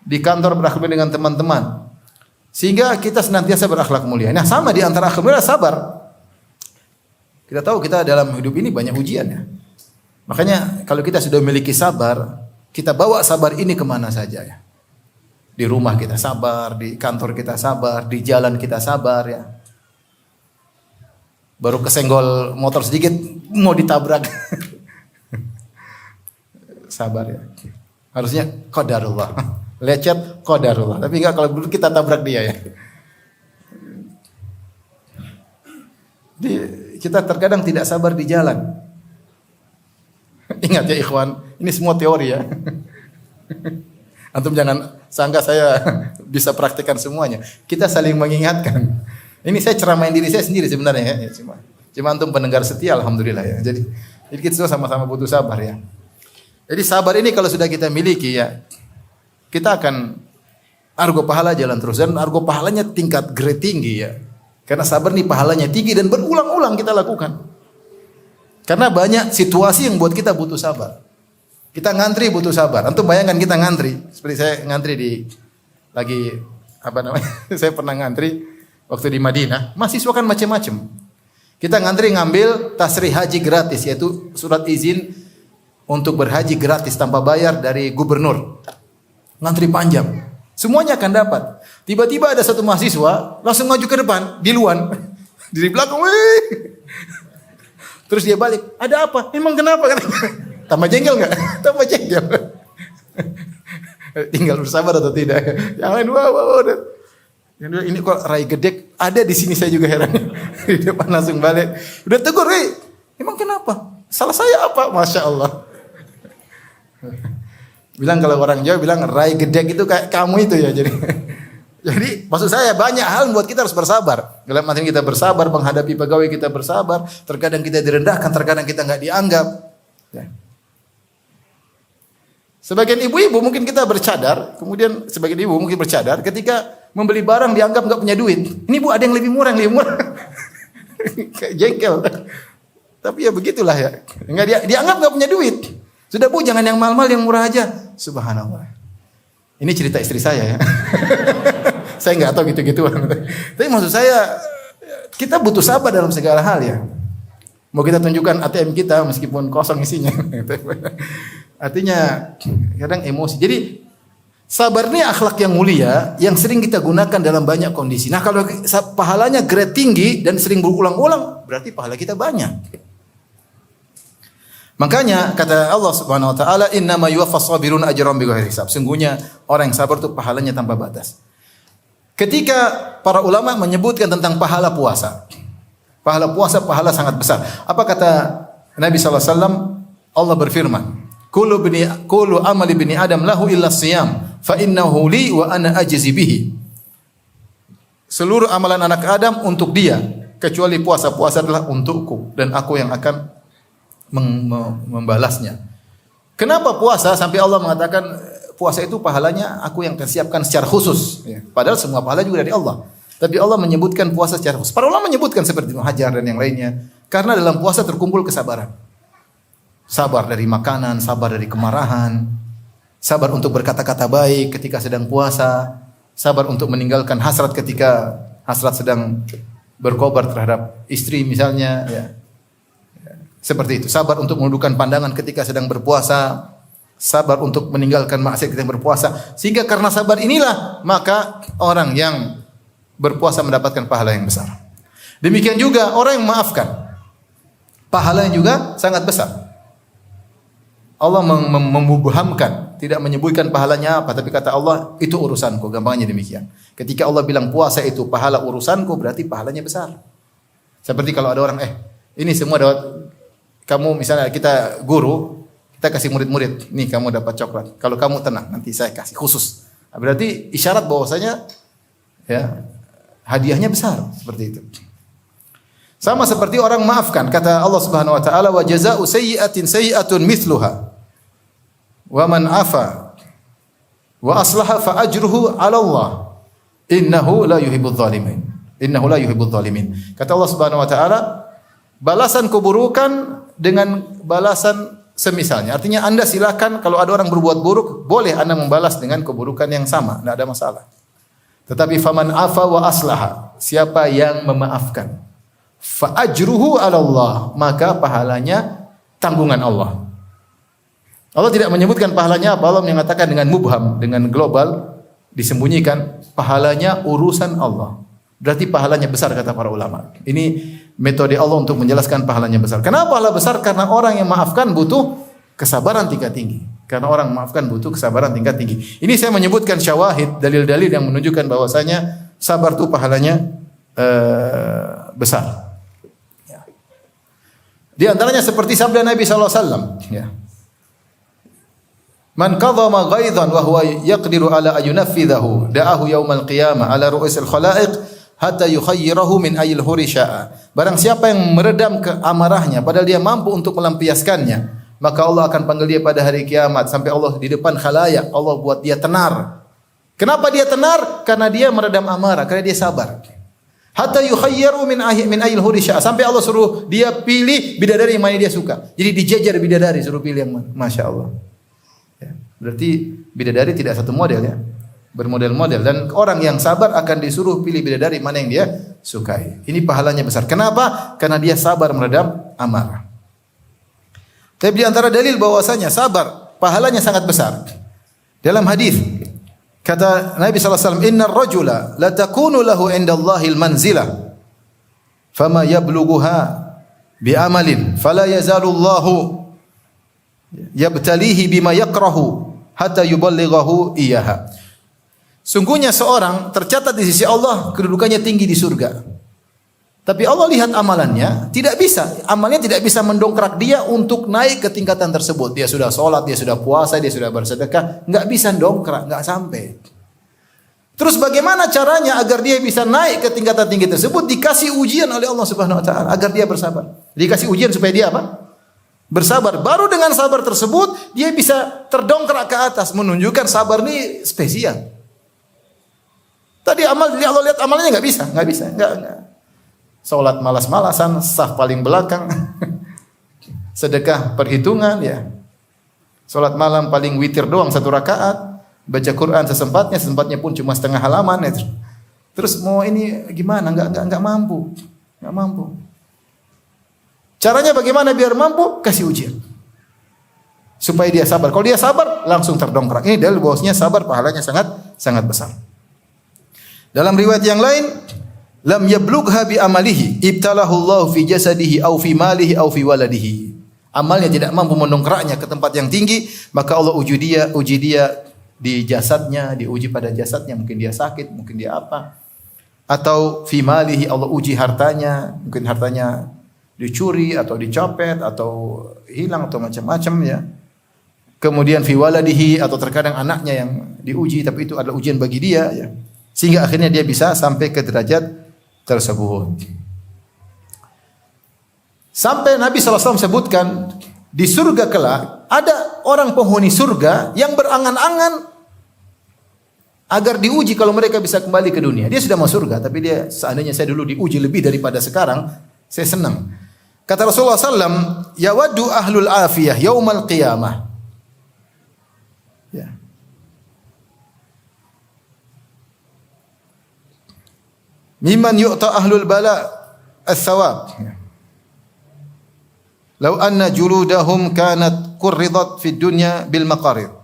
Di kantor berakhlak mulia dengan teman-teman. Sehingga kita senantiasa berakhlak mulia. Nah, sama di antara akhlak mulia sabar. Kita tahu kita dalam hidup ini banyak ujian ya. Makanya kalau kita sudah memiliki sabar, kita bawa sabar ini kemana saja ya. Di rumah kita sabar, di kantor kita sabar, di jalan kita sabar ya. Baru kesenggol motor sedikit mau ditabrak. Sabar ya. Harusnya qadarullah. Lecet qadarullah. Tapi enggak kalau dulu kita tabrak dia ya. Kita terkadang tidak sabar di jalan. Ingat ya ikhwan, ini semua teori ya. Antum jangan sangka saya bisa praktikkan semuanya. Kita saling mengingatkan. Ini saya ceramain diri saya sendiri sebenarnya ya. Cuma antum pendengar setia alhamdulillah ya. Jadi kita sama-sama butuh sabar ya. Jadi sabar ini kalau sudah kita miliki ya, kita akan argo pahala jalan terus, dan argo pahalanya tingkat grade tinggi ya. Karena sabar nih pahalanya tinggi dan berulang-ulang kita lakukan. Karena banyak situasi yang buat kita butuh sabar. Kita ngantri butuh sabar. Antum bayangkan kita ngantri, seperti saya ngantri lagi saya pernah ngantri waktu di Madinah, mahasiswa kan macam-macam. Kita ngantri ngambil tasrih haji gratis, yaitu surat izin untuk berhaji gratis tanpa bayar dari gubernur. Ngantri panjang. Semuanya akan dapat. Tiba-tiba ada satu mahasiswa langsung maju ke depan, diluan. Di belakang, wih. Terus dia balik, ada apa? Emang kenapa? Tambah jengkel enggak? Tambah jengkel. Tinggal bersabar atau tidak? Yang lain, wah. Ini kok rai gedek ada di sini, saya juga heran. Di depan langsung balik. Udah tegur, emang kenapa? Salah saya apa? Masya Allah. Bilang kalau orang Jawa bilang rai gedek itu kayak kamu itu ya. Jadi maksud saya banyak hal membuat kita harus bersabar. Dalam arti kita bersabar menghadapi pegawai, kita bersabar. Terkadang kita direndahkan, terkadang kita nggak dianggap. Ya. Sebagian ibu-ibu mungkin kita bercadar, kemudian sebagian ibu mungkin bercadar ketika membeli barang dianggap nggak punya duit. Ini bu ada yang lebih murah, Kayak jengkel. Tapi ya begitulah ya. Dianggap enggak punya duit. Sudah Bu, jangan yang mahal-mahal, yang murah aja. Subhanallah. Ini cerita istri saya ya. Saya enggak tahu gitu-gituan. Tapi maksud saya kita butuh sabar dalam segala hal ya. Mau kita tunjukkan ATM kita meskipun kosong isinya. Artinya kadang emosi. Jadi sabar ini akhlak yang mulia yang sering kita gunakan dalam banyak kondisi. Nah, kalau pahalanya grade tinggi dan sering berulang-ulang, berarti pahala kita banyak. Makanya kata Allah Subhanahu wa taala, "Innama yuwaffas sabirun ajrahum bighairi hisab." Sungguhnya orang yang sabar itu pahalanya tanpa batas. Ketika para ulama menyebutkan tentang pahala puasa, pahala sangat besar. Apa kata Nabi sallallahu alaihi wasallam? Allah berfirman, "Kullu amali bani Adam lahu illa siyam, fa innahu li wa ana ajzi bihi." Seluruh amalan anak Adam untuk dia, kecuali puasa. Puasa adalah untukku dan aku yang akan membalasnya. Kenapa puasa? Sampai Allah mengatakan puasa itu pahalanya aku yang akan siapkan secara khusus. Padahal semua pahala juga dari Allah. Tapi Allah menyebutkan puasa secara khusus. Para ulama menyebutkan seperti Ibnu Hajar dan yang lainnya. Karena dalam puasa terkumpul kesabaran. Sabar dari makanan, sabar dari kemarahan, sabar untuk berkata-kata baik ketika sedang puasa, sabar untuk meninggalkan hasrat ketika hasrat sedang berkobar terhadap istri misalnya. Ya. Seperti itu. Sabar untuk menundukkan pandangan ketika sedang berpuasa. Sabar untuk meninggalkan maksiat ketika berpuasa. Sehingga karena sabar inilah maka orang yang berpuasa mendapatkan pahala yang besar. Demikian juga orang yang memaafkan. Pahalanya juga sangat besar. Allah memubhamkan, tidak menyebutkan pahalanya apa, tapi kata Allah, itu urusanku, gampangnya demikian. Ketika Allah bilang puasa itu pahala urusanku, berarti pahalanya besar. Seperti kalau ada orang, ini semua dapat, kamu misalnya kita guru, kita kasih murid-murid, nih kamu dapat coklat. Kalau kamu tenang, nanti saya kasih khusus. Berarti isyarat bahwasanya ya hadiahnya besar, seperti itu. Sama seperti orang maafkan, kata Allah Subhanahu wa taala, wa jazaa'u sayyi'atin sayyi'atun mithluha. Wa man afa wa aslaha fa ajruhu 'ala Allah. Innahu la yuhibbudz zalimin. Innahu la yuhibbudz zalimin. Kata Allah Subhanahu wa taala, balasan keburukan dengan balasan semisalnya. Artinya Anda silakan kalau ada orang berbuat buruk, boleh Anda membalas dengan keburukan yang sama, tidak ada masalah. Tetapi faman afa wa aslaha, siapa yang memaafkan, fa ajruhu 'ala Allah, maka pahalanya tanggungan Allah. Allah tidak menyebutkan pahalanya apa, Allah mengatakan dengan mubham, dengan global, disembunyikan, pahalanya urusan Allah. Berarti pahalanya besar kata para ulama. Ini metode Allah untuk menjelaskan pahalanya besar. Kenapa pahala besar? Karena orang yang maafkan butuh kesabaran tingkat tinggi. Karena orang memaafkan butuh kesabaran tingkat tinggi. Ini saya menyebutkan syawahid, dalil-dalil yang menunjukkan bahwasanya sabar itu pahalanya besar. Ya. Di antaranya seperti sabda Nabi sallallahu alaihi wasallam, ya. Man qadhama ghaidhan wa huwa yaqdiru ala ayunafidhahu da'ahu yaumal qiyamah ala ru'usil khalaiq hatta yukhayyirahu min ayil huri sya'a. Barang siapa yang meredam keamarahnya padahal dia mampu untuk melampiaskannya, maka Allah akan panggil dia pada hari kiamat sampai Allah di depan khalayak, Allah buat dia tenar. Kenapa dia tenar? Karena dia meredam amarah, karena dia sabar. Hatta yukhayyaru min ayil huri sya'a, sampai Allah suruh dia pilih bidadari yang mana dia suka. Jadi dijejer bidadari, suruh pilih yang mana. Masya Allah. Berarti bidadari tidak satu model ya, bermodel-model, dan orang yang sabar akan disuruh pilih bidadari mana yang dia sukai. Ini pahalanya besar. Kenapa? Karena dia sabar meredam amarah. Tapi di antara dalil bahwasanya sabar pahalanya sangat besar. Dalam hadis kata Nabi sallallahu alaihi wasallam, "Innar rajula la takunu lahu indallahil manzilah fama yablughuha bi amalin fala yazalu Allahu yabtalihi bima yakrahu hatta yuballighahu iyyaha." Sungguhnya seorang tercatat di sisi Allah kedudukannya tinggi di surga. Tapi Allah lihat amalannya, tidak bisa. Amalnya tidak bisa mendongkrak dia untuk naik ke tingkatan tersebut. Dia sudah sholat, dia sudah puasa, dia sudah bersedekah, enggak bisa dongkrak, enggak sampai. Terus bagaimana caranya agar dia bisa naik ke tingkatan tinggi tersebut? Dikasih ujian oleh Allah Subhanahu wa taala agar dia bersabar. Dikasih ujian supaya dia apa? Bersabar. Baru dengan sabar tersebut dia bisa terdongkrak ke atas, menunjukkan sabar ini spesial. Tadi Allah lihat amalnya enggak bisa. salat malas-malasan, saf paling belakang, sedekah perhitungan ya. Salat malam paling witir doang 1 rakaat, baca Quran sesempatnya pun cuma setengah halaman ya. Terus mau ini gimana? Enggak mampu. Enggak mampu. Caranya bagaimana biar mampu? Kasih ujian. Supaya dia sabar. Kalau dia sabar, langsung terdongkrak. Ini dalil bahwasanya sabar pahalanya sangat besar. Dalam riwayat yang lain, lam yablugha bi amalihi, ibtalahu Allah fi jasadihi au fi malihi au fi waladihi. Amalnya tidak mampu mendongkraknya ke tempat yang tinggi, maka Allah uji dia di jasadnya, diuji pada jasadnya, mungkin dia sakit, mungkin dia apa. Atau fi malihi, Allah uji hartanya, mungkin hartanya dicuri atau dicopet atau hilang atau macam-macam ya. Kemudian fi waladihi, atau terkadang anaknya yang diuji, tapi itu adalah ujian bagi dia ya. Sehingga akhirnya dia bisa sampai ke derajat tersebut. Sampai Nabi SAW sebutkan di surga kelak ada orang penghuni surga yang berangan-angan agar diuji kalau mereka bisa kembali ke dunia. Dia sudah masuk surga, tapi dia seandainya saya dulu diuji lebih daripada sekarang, saya senang. Kata Rasulullah SAW, yawaddu ahlul afiyah yaumal qiyamah. Ya. Mimman yu'ta ahlul bala as-sawab. Lau anna juludahum kanat qurridat fid dunya bil maqarir.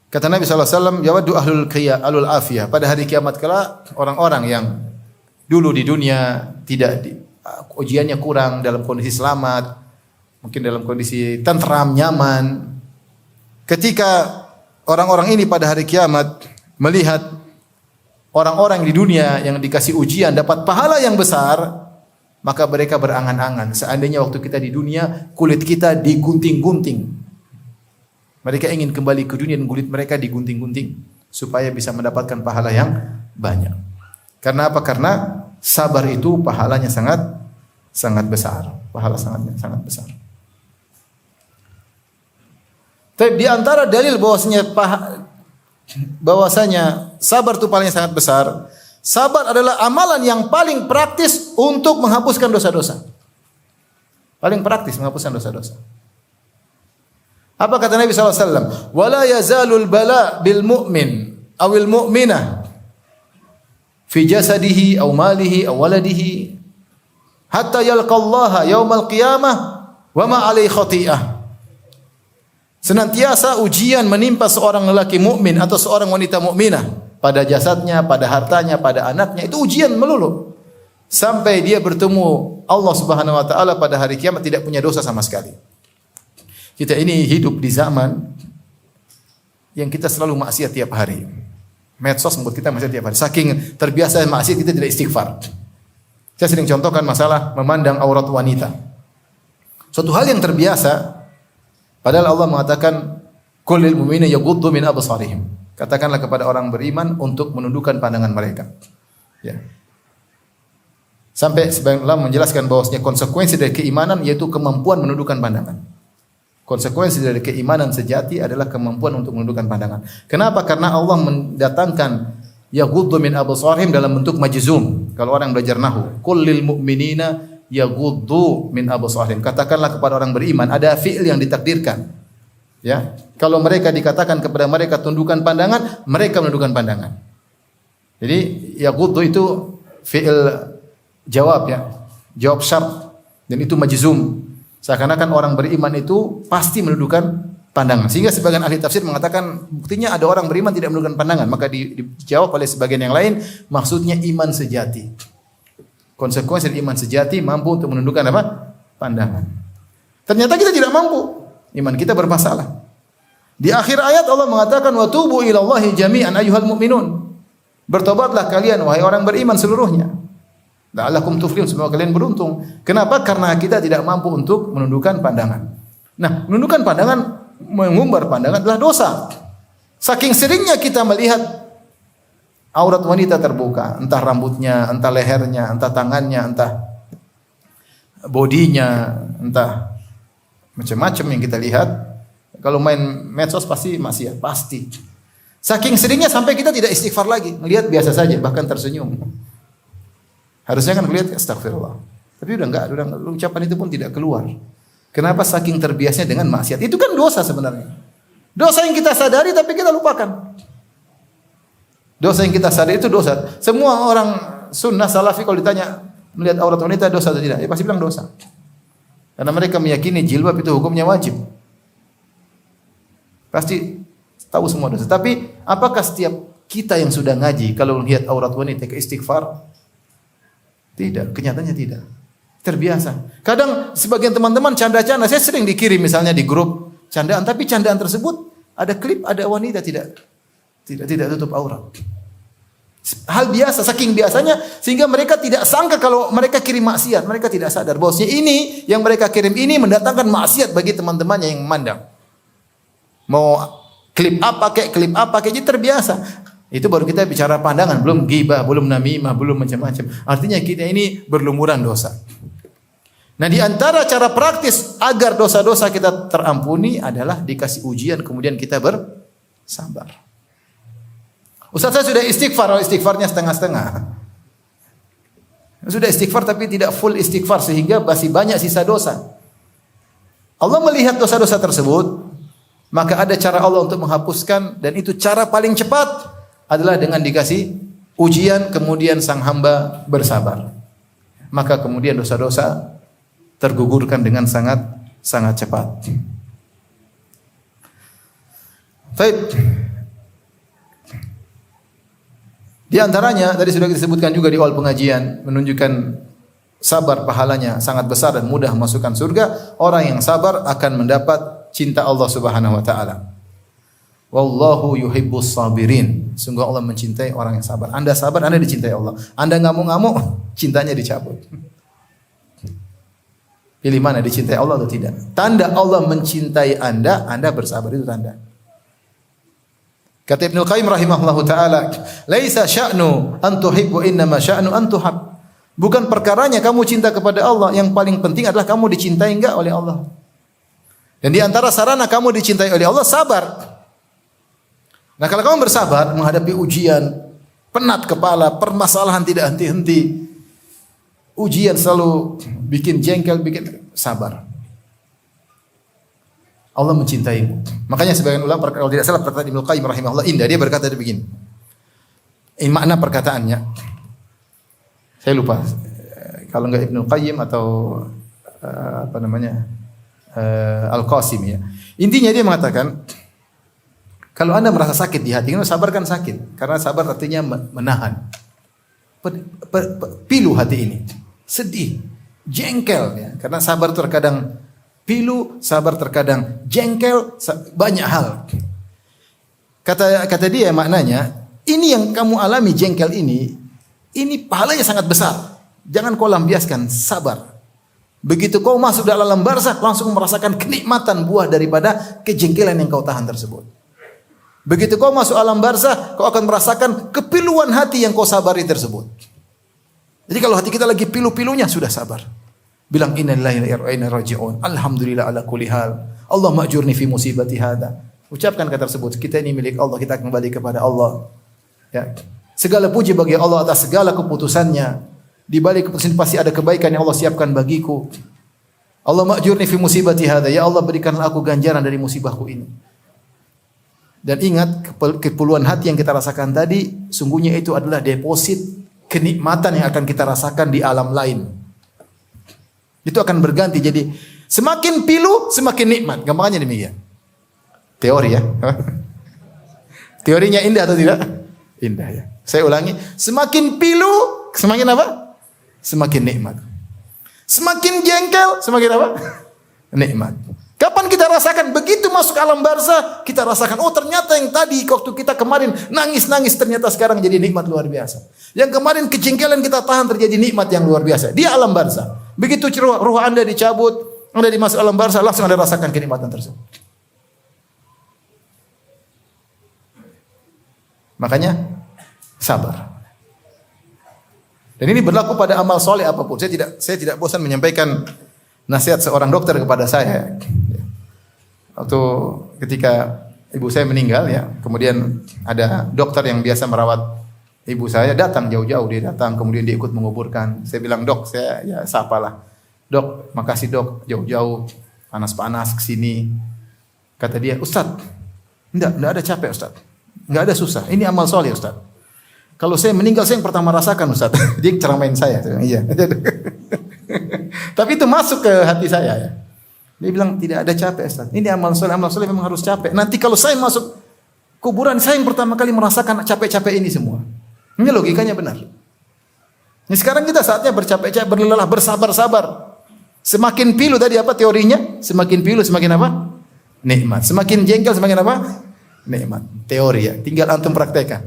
Kata Nabi SAW, yawaddu ahlul afiyah. Pada hari kiamat kelak, orang-orang yang dulu di dunia ujiannya kurang, dalam kondisi selamat, mungkin dalam kondisi tentram, nyaman. Ketika orang-orang ini pada hari kiamat melihat orang-orang di dunia yang dikasih ujian dapat pahala yang besar, maka mereka berangan-angan, seandainya waktu kita di dunia kulit kita digunting-gunting. Mereka ingin kembali ke dunia dan kulit mereka digunting-gunting supaya bisa mendapatkan pahala yang banyak. Karena apa? Karena sabar itu pahalanya sangat besar. Pahala sangat besar. Tapi di antara dalil bahwasanya sabar itu paling sangat besar. Sabar adalah amalan yang paling praktis untuk menghapuskan dosa-dosa. Paling praktis menghapuskan dosa-dosa. Apa kata Nabi SAW? Wala yazalul bala bil mu'min awil mu'minah fi jasadihi aw malihi aw waladihi hatta yalqallaha yaumal qiyamah wa ma alaihi khati'ah. Senantiasa ujian menimpa seorang lelaki mukmin atau seorang wanita mukminah pada jasadnya, pada hartanya, pada anaknya. Itu ujian melulu sampai dia bertemu Allah Subhanahu wa taala pada hari kiamat tidak punya dosa sama sekali. Kita ini hidup di zaman yang kita selalu maksiat tiap hari. Medsos membuat kita maksiat tiap hari. Saking terbiasa maksiat kita tidak istighfar. Saya sering contohkan masalah memandang aurat wanita. Suatu hal yang terbiasa, padahal Allah mengatakan qul lil mu'minina yaghuddu min absarihim. Katakanlah kepada orang beriman untuk menundukkan pandangan mereka. Ya. Sampai sebagian ulama menjelaskan bahwasanya konsekuensi dari keimanan yaitu kemampuan menundukkan pandangan. Konsekuensi dari keimanan sejati adalah kemampuan untuk menundukkan pandangan. Kenapa? Karena Allah mendatangkan yaghuddu min absarihim dalam bentuk majzum. Kalau orang belajar nahwu, qul lil mu'minina yaghuddu min absarihim. Katakanlah kepada orang beriman, ada fi'il yang ditakdirkan. Ya. Kalau mereka dikatakan kepada mereka tundukkan pandangan, mereka menundukkan pandangan. Jadi yaghuddu itu fi'il jawab ya. Jawab syart dan itu majzum. Seakan-akan orang beriman itu pasti menundukkan pandangan. Sehingga sebagian ahli tafsir mengatakan buktinya ada orang beriman tidak menundukkan pandangan. Maka dijawab oleh sebagian yang lain, maksudnya iman sejati. Konsekuensi dari iman sejati mampu untuk menundukkan apa? Pandangan. Ternyata kita tidak mampu. Iman kita bermasalah. Di akhir ayat Allah mengatakan wa tubu ilallahi jami'an ayyuhal mu'minun. Bertobatlah kalian wahai orang beriman seluruhnya. La'allakum tuflihun, semoga kalian beruntung. Kenapa? Karena kita tidak mampu untuk menundukkan pandangan. Nah, menundukkan pandangan, mengumbar pandangan adalah dosa. Saking seringnya kita melihat aurat wanita terbuka, entah rambutnya, entah lehernya, entah tangannya, entah bodinya, entah macam-macam yang kita lihat. Kalau main medsos pasti maksiat, pasti. Saking seringnya sampai kita tidak istighfar lagi, melihat biasa saja, bahkan tersenyum. Harusnya kan melihat astagfirullah. Tapi udah enggak, ucapan itu pun tidak keluar. Kenapa? Saking terbiasanya dengan maksiat. Itu kan dosa sebenarnya. Dosa yang kita sadari tapi kita lupakan. Dosa yang kita sadari itu dosa. Semua orang sunnah salafi kalau ditanya melihat aurat wanita dosa atau tidak, ya pasti bilang dosa. Karena mereka meyakini jilbab itu hukumnya wajib. Pasti tahu semua dosa. Tapi apakah setiap kita yang sudah ngaji kalau melihat aurat wanita ke istighfar? Tidak, kenyataannya tidak. Terbiasa. Kadang sebagian teman-teman canda-canda, saya sering dikirim misalnya di grup candaan, tapi candaan tersebut ada klip ada wanita tidak tutup aurat. Hal biasa, saking biasanya sehingga mereka tidak sangka kalau mereka kirim maksiat, mereka tidak sadar bahwasanya ini yang mereka kirim ini mendatangkan maksiat bagi teman-temannya yang memandang. Mau klip apa kayak jadi terbiasa. Itu baru kita bicara pandangan, belum ghibah, belum namimah, belum macam-macam. Artinya kita ini berlumuran dosa. Nah, di antara cara praktis agar dosa-dosa kita terampuni adalah dikasih ujian kemudian kita bersabar. Ustaz, saya sudah istighfar, istighfarnya setengah-setengah. Sudah istighfar tapi tidak full istighfar sehingga masih banyak sisa dosa. Allah melihat dosa-dosa tersebut, maka ada cara Allah untuk menghapuskan dan itu cara paling cepat adalah dengan dikasih ujian kemudian sang hamba bersabar. Maka kemudian dosa-dosa tergugurkan dengan sangat cepat. Baik. Di antaranya tadi sudah disebutkan juga di awal pengajian menunjukkan sabar pahalanya sangat besar dan mudah masukkan surga. Orang yang sabar akan mendapat cinta Allah Subhanahu wa taala. Wallahu yuhibbus sabirin. Sungguh Allah mencintai orang yang sabar. Anda sabar, Anda dicintai Allah. Anda ngamuk-ngamuk, cintanya dicabut. Pilih mana, dicintai Allah atau tidak? Tanda Allah mencintai Anda, Anda bersabar, itu tanda. Kata Ibnu Qayyim rahimahullahu taala, "Laisa sya'nu an tuhibbu, innama sya'nu an tuhab." Bukan perkaranya kamu cinta kepada Allah, yang paling penting adalah kamu dicintai enggak oleh Allah. Dan di antara sarana kamu dicintai oleh Allah sabar. Nah, kalau kamu bersabar menghadapi ujian, penat kepala, permasalahan tidak henti-henti, ujian selalu bikin jengkel, bikin sabar. Allah mencintaimu. Makanya sebagian ulama kalau tidak salah perkataan Ibnu Qayyim rahimahullah indah, dia berkata begini. Ini makna perkataannya. Saya lupa. Kalau enggak Ibnu Qayyim atau Al-Qasim ya. Intinya dia mengatakan kalau Anda merasa sakit di hati, sabar kan sakit. Karena sabar artinya menahan. Pilu hati ini. Sedih, jengkel ya. Karena sabar terkadang pilu, sabar terkadang jengkel, banyak hal. Kata dia maknanya, ini yang kamu alami jengkel ini pahalanya sangat besar. Jangan kau lampiaskan, sabar. Begitu kau masuk dalam alam barzakh, langsung merasakan kenikmatan buah daripada kejengkelan yang kau tahan tersebut. Begitu kau masuk alam barzakh, kau akan merasakan kepiluan hati yang kau sabari tersebut. Jadi kalau hati kita lagi pilu-pilunya, sudah sabar. Bilang innalillahi wa inna ilaihi raji'un. Alhamdulillah ala kulli hal. Allah ma'jurni fi musibati hada. Ucapkan kata tersebut, kita ini milik Allah, kita kembali kepada Allah. Ya. Segala puji bagi Allah atas segala keputusannya. Di balik keputusan pasti ada kebaikan yang Allah siapkan bagiku. Allah ma'jurni fi musibati hada. Ya Allah, berikanlah aku ganjaran dari musibahku ini. Dan ingat, kepuluhan hati yang kita rasakan tadi, sungguhnya itu adalah deposit kenikmatan yang akan kita rasakan di alam lain. Itu akan berganti. Jadi semakin pilu, semakin nikmat. Gampangnya demikian. Teori ya. Teorinya indah atau tidak? Indah ya. Saya ulangi. Semakin pilu, semakin apa? Semakin nikmat. Semakin jengkel, semakin apa? Nikmat. Kapan kita rasakan? Begitu masuk alam barzakh, kita rasakan, oh ternyata yang tadi waktu kita kemarin nangis-nangis ternyata sekarang jadi nikmat luar biasa. Yang kemarin kejengkelan kita tahan terjadi nikmat yang luar biasa. Di alam barzakh. Begitu ruh Anda dicabut, Anda dimasuk alam barzakh, langsung Anda rasakan kenikmatan tersebut. Makanya sabar. Dan ini berlaku pada amal soleh apapun. Saya tidak bosan menyampaikan nasihat seorang dokter kepada saya. Waktu ketika ibu saya meninggal ya. Kemudian ada dokter yang biasa merawat ibu saya datang jauh-jauh, dia datang kemudian dia ikut menguburkan. Saya bilang, "Dok, saya ya sapalah. Dok, makasih Dok, jauh-jauh panas-panas ke sini." Kata dia, "Ustaz, enggak ada capek Ustaz. Enggak ada susah. Ini amal soleh Ustaz. Kalau saya meninggal saya yang pertama rasakan Ustaz." Dia ceramain saya. Saya bilang, "Iya." Tapi itu masuk ke hati saya ya. Dia bilang, "Tidak ada capek Ustaz. Ini amal soleh memang harus capek. Nanti kalau saya masuk kuburan, saya yang pertama kali merasakan capek-capek ini semua." Ini logikanya benar. Ini sekarang kita saatnya bercapek-capek, berlelah, bersabar-sabar. Semakin pilu tadi apa teorinya? Semakin pilu semakin apa? Nikmat. Semakin jengkel semakin apa? Nikmat. Teori ya. Tinggal antum praktekkan.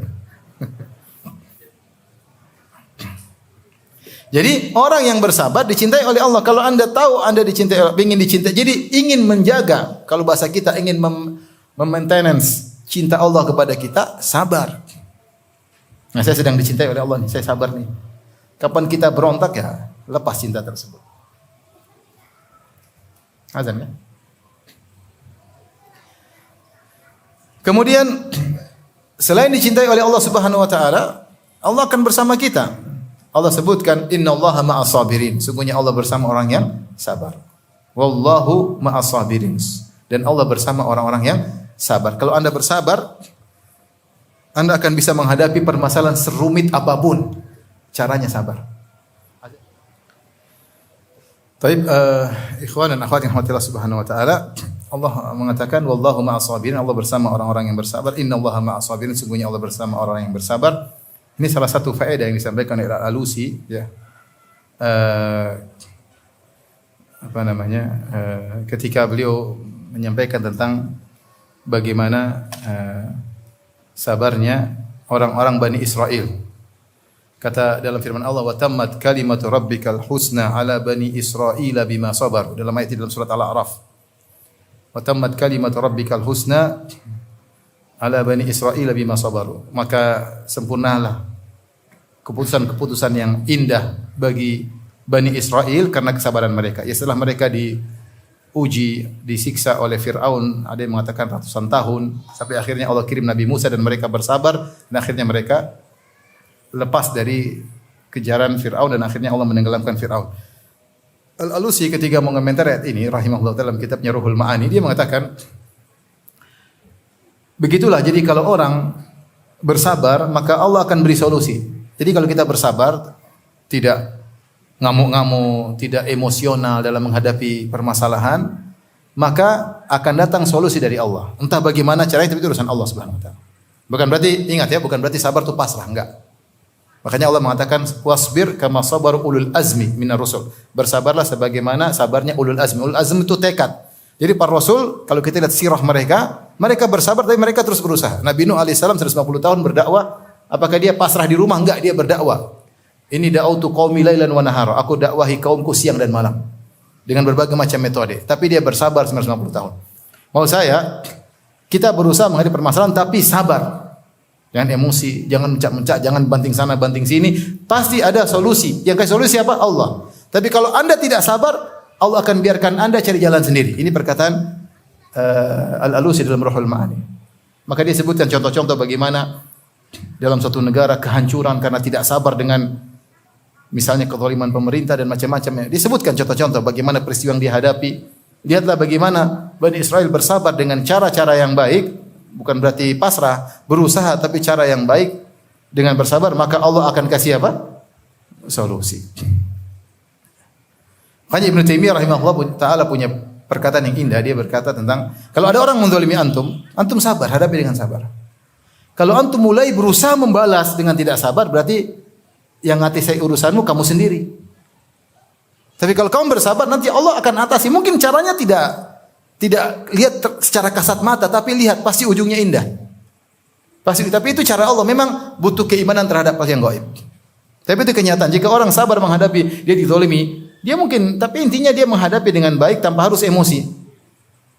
Jadi orang yang bersabar dicintai oleh Allah. Kalau Anda tahu Anda dicintai, ingin dicintai, jadi ingin menjaga, kalau bahasa kita ingin maintenance cinta Allah kepada kita, sabar. Nah, saya sedang dicintai oleh Allah nih, saya sabar nih. Kapan kita berontak ya, lepas cinta tersebut. Azan ya. Kemudian selain dicintai oleh Allah Subhanahu wa taala, Allah akan bersama kita. Allah sebutkan innallaha ma'as sabirin. Sungguhnya Allah bersama orang yang sabar. Wallahu ma'as sabirin. Dan Allah bersama orang-orang yang sabar. Kalau Anda bersabar, Anda akan bisa menghadapi permasalahan serumit apapun. Caranya sabar. Baik, ikhwan dan akhwat yang rahmatillah subhanahu wa ta'ala, Allah mengatakan wallahu ma'as sabirin. Allah bersama orang-orang yang bersabar. Innallaha ma'as sabirin. Sungguhnya Allah bersama orang yang bersabar. Ini salah satu faedah yang disampaikan oleh Al-Alusi ya. Ketika beliau menyampaikan tentang bagaimana sabarnya orang-orang Bani Israel. Kata dalam firman Allah, "Wa tammat kalimatu rabbikal husna ala bani Israila bima sabar." Dalam ayat dalam surat Al-A'raf. "Wa tammat kalimatu rabbikal husna ala bani Israila bima sabaru." Maka sempurnalah keputusan-keputusan yang indah bagi Bani Israel karena kesabaran mereka. Ya, setelah mereka diuji, disiksa oleh Fir'aun, ada yang mengatakan ratusan tahun, sampai akhirnya Allah kirim Nabi Musa dan mereka bersabar, dan akhirnya mereka lepas dari kejaran Fir'aun dan akhirnya Allah menenggelamkan Fir'aun. Al-Alusi ketika mengomentar ayat ini, rahimahullah, dalam kitabnya Ruhul Ma'ani, dia mengatakan, begitulah, jadi kalau orang bersabar, maka Allah akan beri solusi. Jadi kalau kita bersabar, tidak ngamuk-ngamuk, tidak emosional dalam menghadapi permasalahan, maka akan datang solusi dari Allah. Entah bagaimana caranya, tapi itu urusan Allah Subhanahu wa taala. Bukan berarti, ingat ya, bukan berarti sabar itu pasrah, enggak. Makanya Allah mengatakan wasbir kama sabar ulul azmi minar rusul. Bersabarlah sebagaimana sabarnya ulul azmi. Ulul azmi itu tekad. Jadi para rasul, kalau kita lihat sirah mereka, mereka bersabar tapi mereka terus berusaha. Nabi Nuh alaihissalam 150 tahun berdakwah. Apakah dia pasrah di rumah? Enggak, dia berdakwah. Ini da'autu qaumi lailan wa nahara. Aku dakwahi kaumku siang dan malam dengan berbagai macam metode. Tapi dia bersabar 150 tahun. Mau saya, kita berusaha menghadapi permasalahan tapi sabar. Jangan emosi, jangan mencak-mencak, jangan banting sana banting sini. Pasti ada solusi. Yang kasih solusi apa? Allah. Tapi kalau Anda tidak sabar, Allah akan biarkan Anda cari jalan sendiri. Ini perkataan Al-Alusi dalam Ruhul Ma'ani. Maka dia sebutkan contoh-contoh bagaimana dalam suatu negara kehancuran karena tidak sabar dengan misalnya kezaliman pemerintah dan macam-macam. Disebutkan contoh-contoh bagaimana peristiwa yang dihadapi. Lihatlah bagaimana Bani Israel bersabar dengan cara-cara yang baik, bukan berarti pasrah, berusaha tapi cara yang baik dengan bersabar, maka Allah akan kasih apa? Solusi. Makanya Ibnu Taimiyah rahimahullah taala punya perkataan yang indah. Dia berkata tentang kalau ada orang menzalimi antum, antum sabar, hadapi dengan sabar. Kalau antum mulai berusaha membalas dengan tidak sabar, berarti yang ngatisai urusanmu kamu sendiri. Tapi kalau kamu bersabar, nanti Allah akan atasi. Mungkin caranya tidak lihat secara kasat mata, tapi lihat pasti ujungnya indah. Pasti. Tapi itu cara Allah. Memang butuh keimanan terhadap hal yang gaib. Tapi itu kenyataan. Jika orang sabar menghadapi dia dizalimi, dia mungkin. Tapi intinya dia menghadapi dengan baik tanpa harus emosi.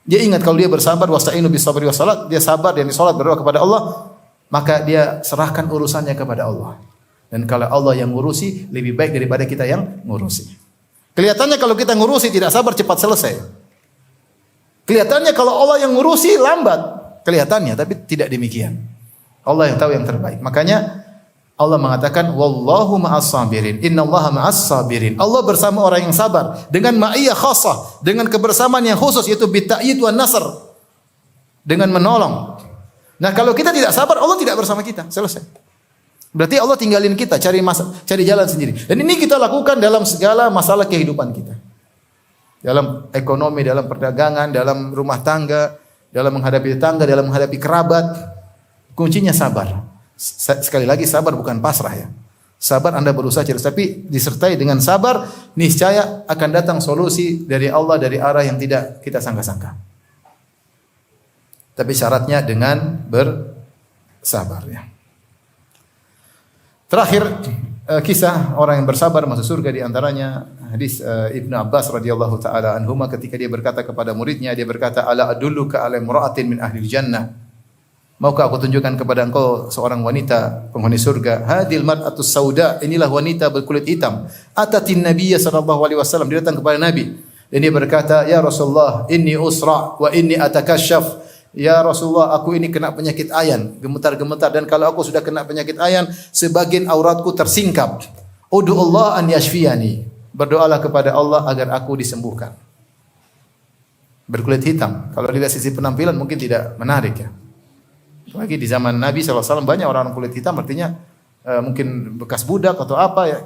Dia ingat kalau dia bersabar, wasta'inu bis sabri was salat, dia sabar dan salat berdoa kepada Allah. Maka dia serahkan urusannya kepada Allah. Dan kalau Allah yang ngurusi, lebih baik daripada kita yang ngurusi. Kelihatannya kalau kita ngurusi tidak sabar, cepat selesai. Kelihatannya kalau Allah yang ngurusi, lambat. kelihatannya, tapi tidak demikian. Allah yang tahu yang terbaik. Makanya Allah mengatakan wallahu ma'as sabirin. Innallaha ma'as sabirin. Allah bersama orang yang sabar dengan ma'iyah khassah, dengan kebersamaan yang khusus yaitu bitta'yid wan nasr. Dengan menolong. Nah, kalau kita tidak sabar, Allah tidak bersama kita. Selesai. Berarti Allah tinggalin kita, cari jalan sendiri. Dan ini kita lakukan dalam segala masalah kehidupan kita. Dalam ekonomi, dalam perdagangan, dalam rumah tangga, dalam menghadapi tetangga, dalam menghadapi kerabat. Kuncinya sabar. Sekali lagi sabar bukan pasrah ya. Sabar Anda berusaha cari, tapi disertai dengan sabar, niscaya akan datang solusi dari Allah dari arah yang tidak kita sangka-sangka. Tapi syaratnya dengan bersabar ya. Terakhir kisah orang yang bersabar masuk surga, di antaranya hadis Ibnu Abbas radhiyallahu taala anhuma ketika dia berkata kepada muridnya, dia berkata, ala adulluka ala imra'atin min ahli jannah. Maukah aku tunjukkan kepada engkau seorang wanita penghuni surga? Hadil mar'atus sauda, inilah wanita berkulit hitam. Atatin nabiyya sallallahu alaihi wasallam, dia datang kepada Nabi dan dia berkata, ya Rasulullah, inni usra wa inni atakashaf. Ya Rasulullah, aku ini kena penyakit ayan, gemetar-gemetar, dan kalau aku sudah kena penyakit ayan, sebagian auratku tersingkap. Ud'u Allah an yashfiyani. Berdoalah kepada Allah agar aku disembuhkan. Berkulit hitam. Kalau dilihat sisi penampilan mungkin tidak menarik ya. Lagi di zaman Nabi SAW banyak orang kulit hitam, artinya mungkin bekas budak atau apa ya,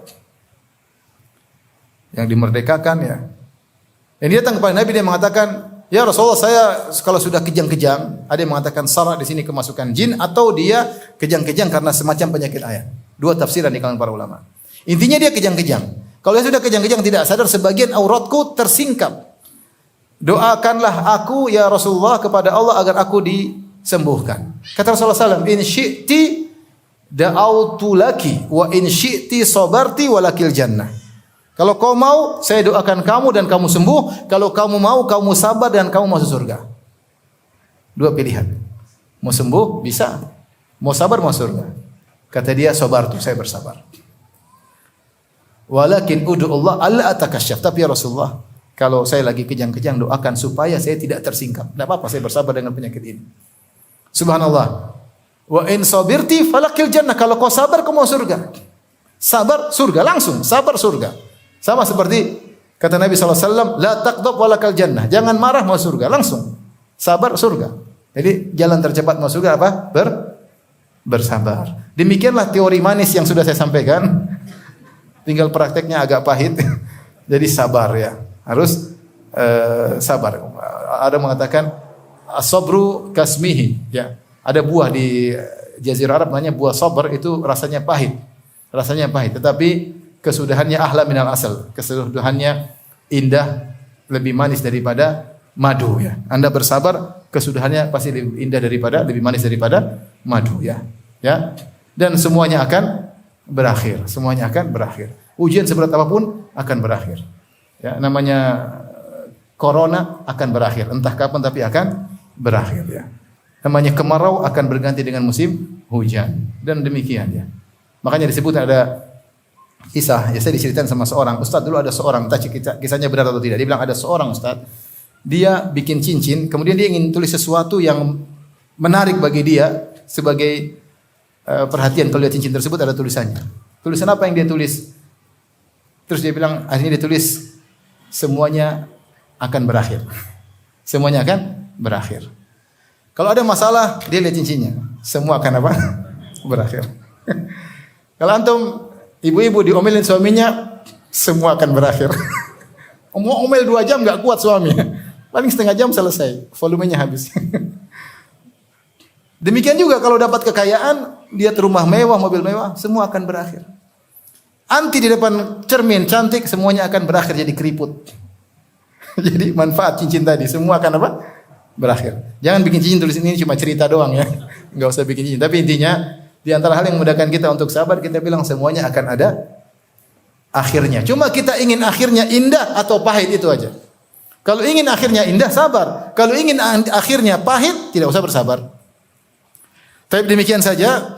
yang dimerdekakan ya. Dan dia datang kepada Nabi, dia mengatakan, ya Rasulullah, saya kalau sudah kejang-kejang, ada yang mengatakan salah di sini kemasukan jin, atau dia kejang-kejang karena semacam penyakit ayan. Dua tafsiran di kalangan para ulama. Intinya dia kejang-kejang. Kalau dia sudah kejang-kejang tidak sadar, sebagian auratku tersingkap. Doakanlah aku ya Rasulullah kepada Allah agar aku disembuhkan. Kata Rasulullah SAW, in syi'ti da'autu laki wa in syi'ti sabarti walakil jannah. Kalau kau mau, saya doakan kamu dan kamu sembuh. Kalau kamu mau, kamu sabar dan kamu masuk surga. Dua pilihan. Mau sembuh, bisa. Mau sabar, masuk surga. Kata dia, sabartu, saya bersabar. Walakin ud'u Allah alla atakasyaf. Tapi ya Rasulullah, kalau saya lagi kejang-kejang, doakan supaya saya tidak tersingkap. Tidak apa-apa, saya bersabar dengan penyakit ini. Subhanallah. Wa in sabirti falakil jannah. Kalau kau sabar, kau mau surga. Sabar, surga. Langsung, sabar, surga. Sama seperti kata Nabi SAW, la taqdab walakal jannah. Jangan marah, mau surga. Langsung. Sabar, surga. Jadi jalan tercepat mau surga apa? Bersabar. Demikianlah teori manis yang sudah saya sampaikan. Tinggal prakteknya agak pahit. Jadi sabar ya. Harus sabar. Ada mengatakan as-sabru kasmihi. Ya. Ada buah di Jazirah Arab namanya buah sabar, itu rasanya pahit. Rasanya pahit. Tetapi kesudahannya ahla minal asal. Kesudahannya indah, lebih manis daripada madu ya. Anda bersabar, kesudahannya pasti lebih indah daripada, lebih manis daripada madu ya. Ya. Dan semuanya akan berakhir. Semuanya akan berakhir. Ujian seberat apapun akan berakhir. Ya, namanya corona akan berakhir. Entah kapan tapi akan berakhir ya. Namanya kemarau akan berganti dengan musim hujan dan demikian ya. Makanya disebut ada kisah, ya saya diceritain sama seorang ustaz dulu, ada seorang, entah kisahnya benar atau tidak. Dia bilang ada seorang ustaz, dia bikin cincin, kemudian dia ingin tulis sesuatu yang menarik bagi dia sebagai perhatian. Kalau lihat cincin tersebut ada tulisannya. Tulisan apa yang dia tulis? Terus dia bilang, akhirnya dia tulis, semuanya akan berakhir. Semuanya akan berakhir. Kalau ada masalah, dia lihat cincinnya. Semua akan apa? Berakhir. Kalau antum ibu-ibu diomelin suaminya, semua akan berakhir. Mau omel 2 jam enggak kuat suaminya. Paling setengah jam selesai, volumenya habis. Demikian juga kalau dapat kekayaan, lihat rumah mewah, mobil mewah, semua akan berakhir. Anti di depan cermin cantik, semuanya akan berakhir jadi keriput. Jadi manfaat cincin tadi, semua akan apa? Berakhir. Jangan bikin cincin tulis ini cuma cerita doang ya. Enggak usah bikin cincin. Tapi intinya, di antara hal yang memudahkan kita untuk sabar, kita bilang semuanya akan ada akhirnya. Cuma kita ingin akhirnya indah atau pahit, itu aja. Kalau ingin akhirnya indah, sabar. Kalau ingin akhirnya pahit, tidak usah bersabar. Tapi demikian saja,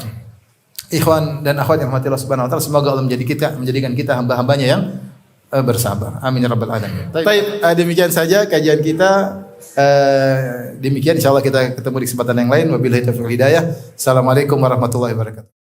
ikhwan dan akhwat yang rahmatillah subhanahu wa ta'ala. Semoga Allah menjadikan kita hamba-hambanya yang bersabar. Amin ya rabbal alamin. Demikian saja kajian kita Demikian insyaallah kita ketemu di kesempatan yang lain. Wabillahi taufiq wal hidayah. Assalamualaikum warahmatullahi wabarakatuh.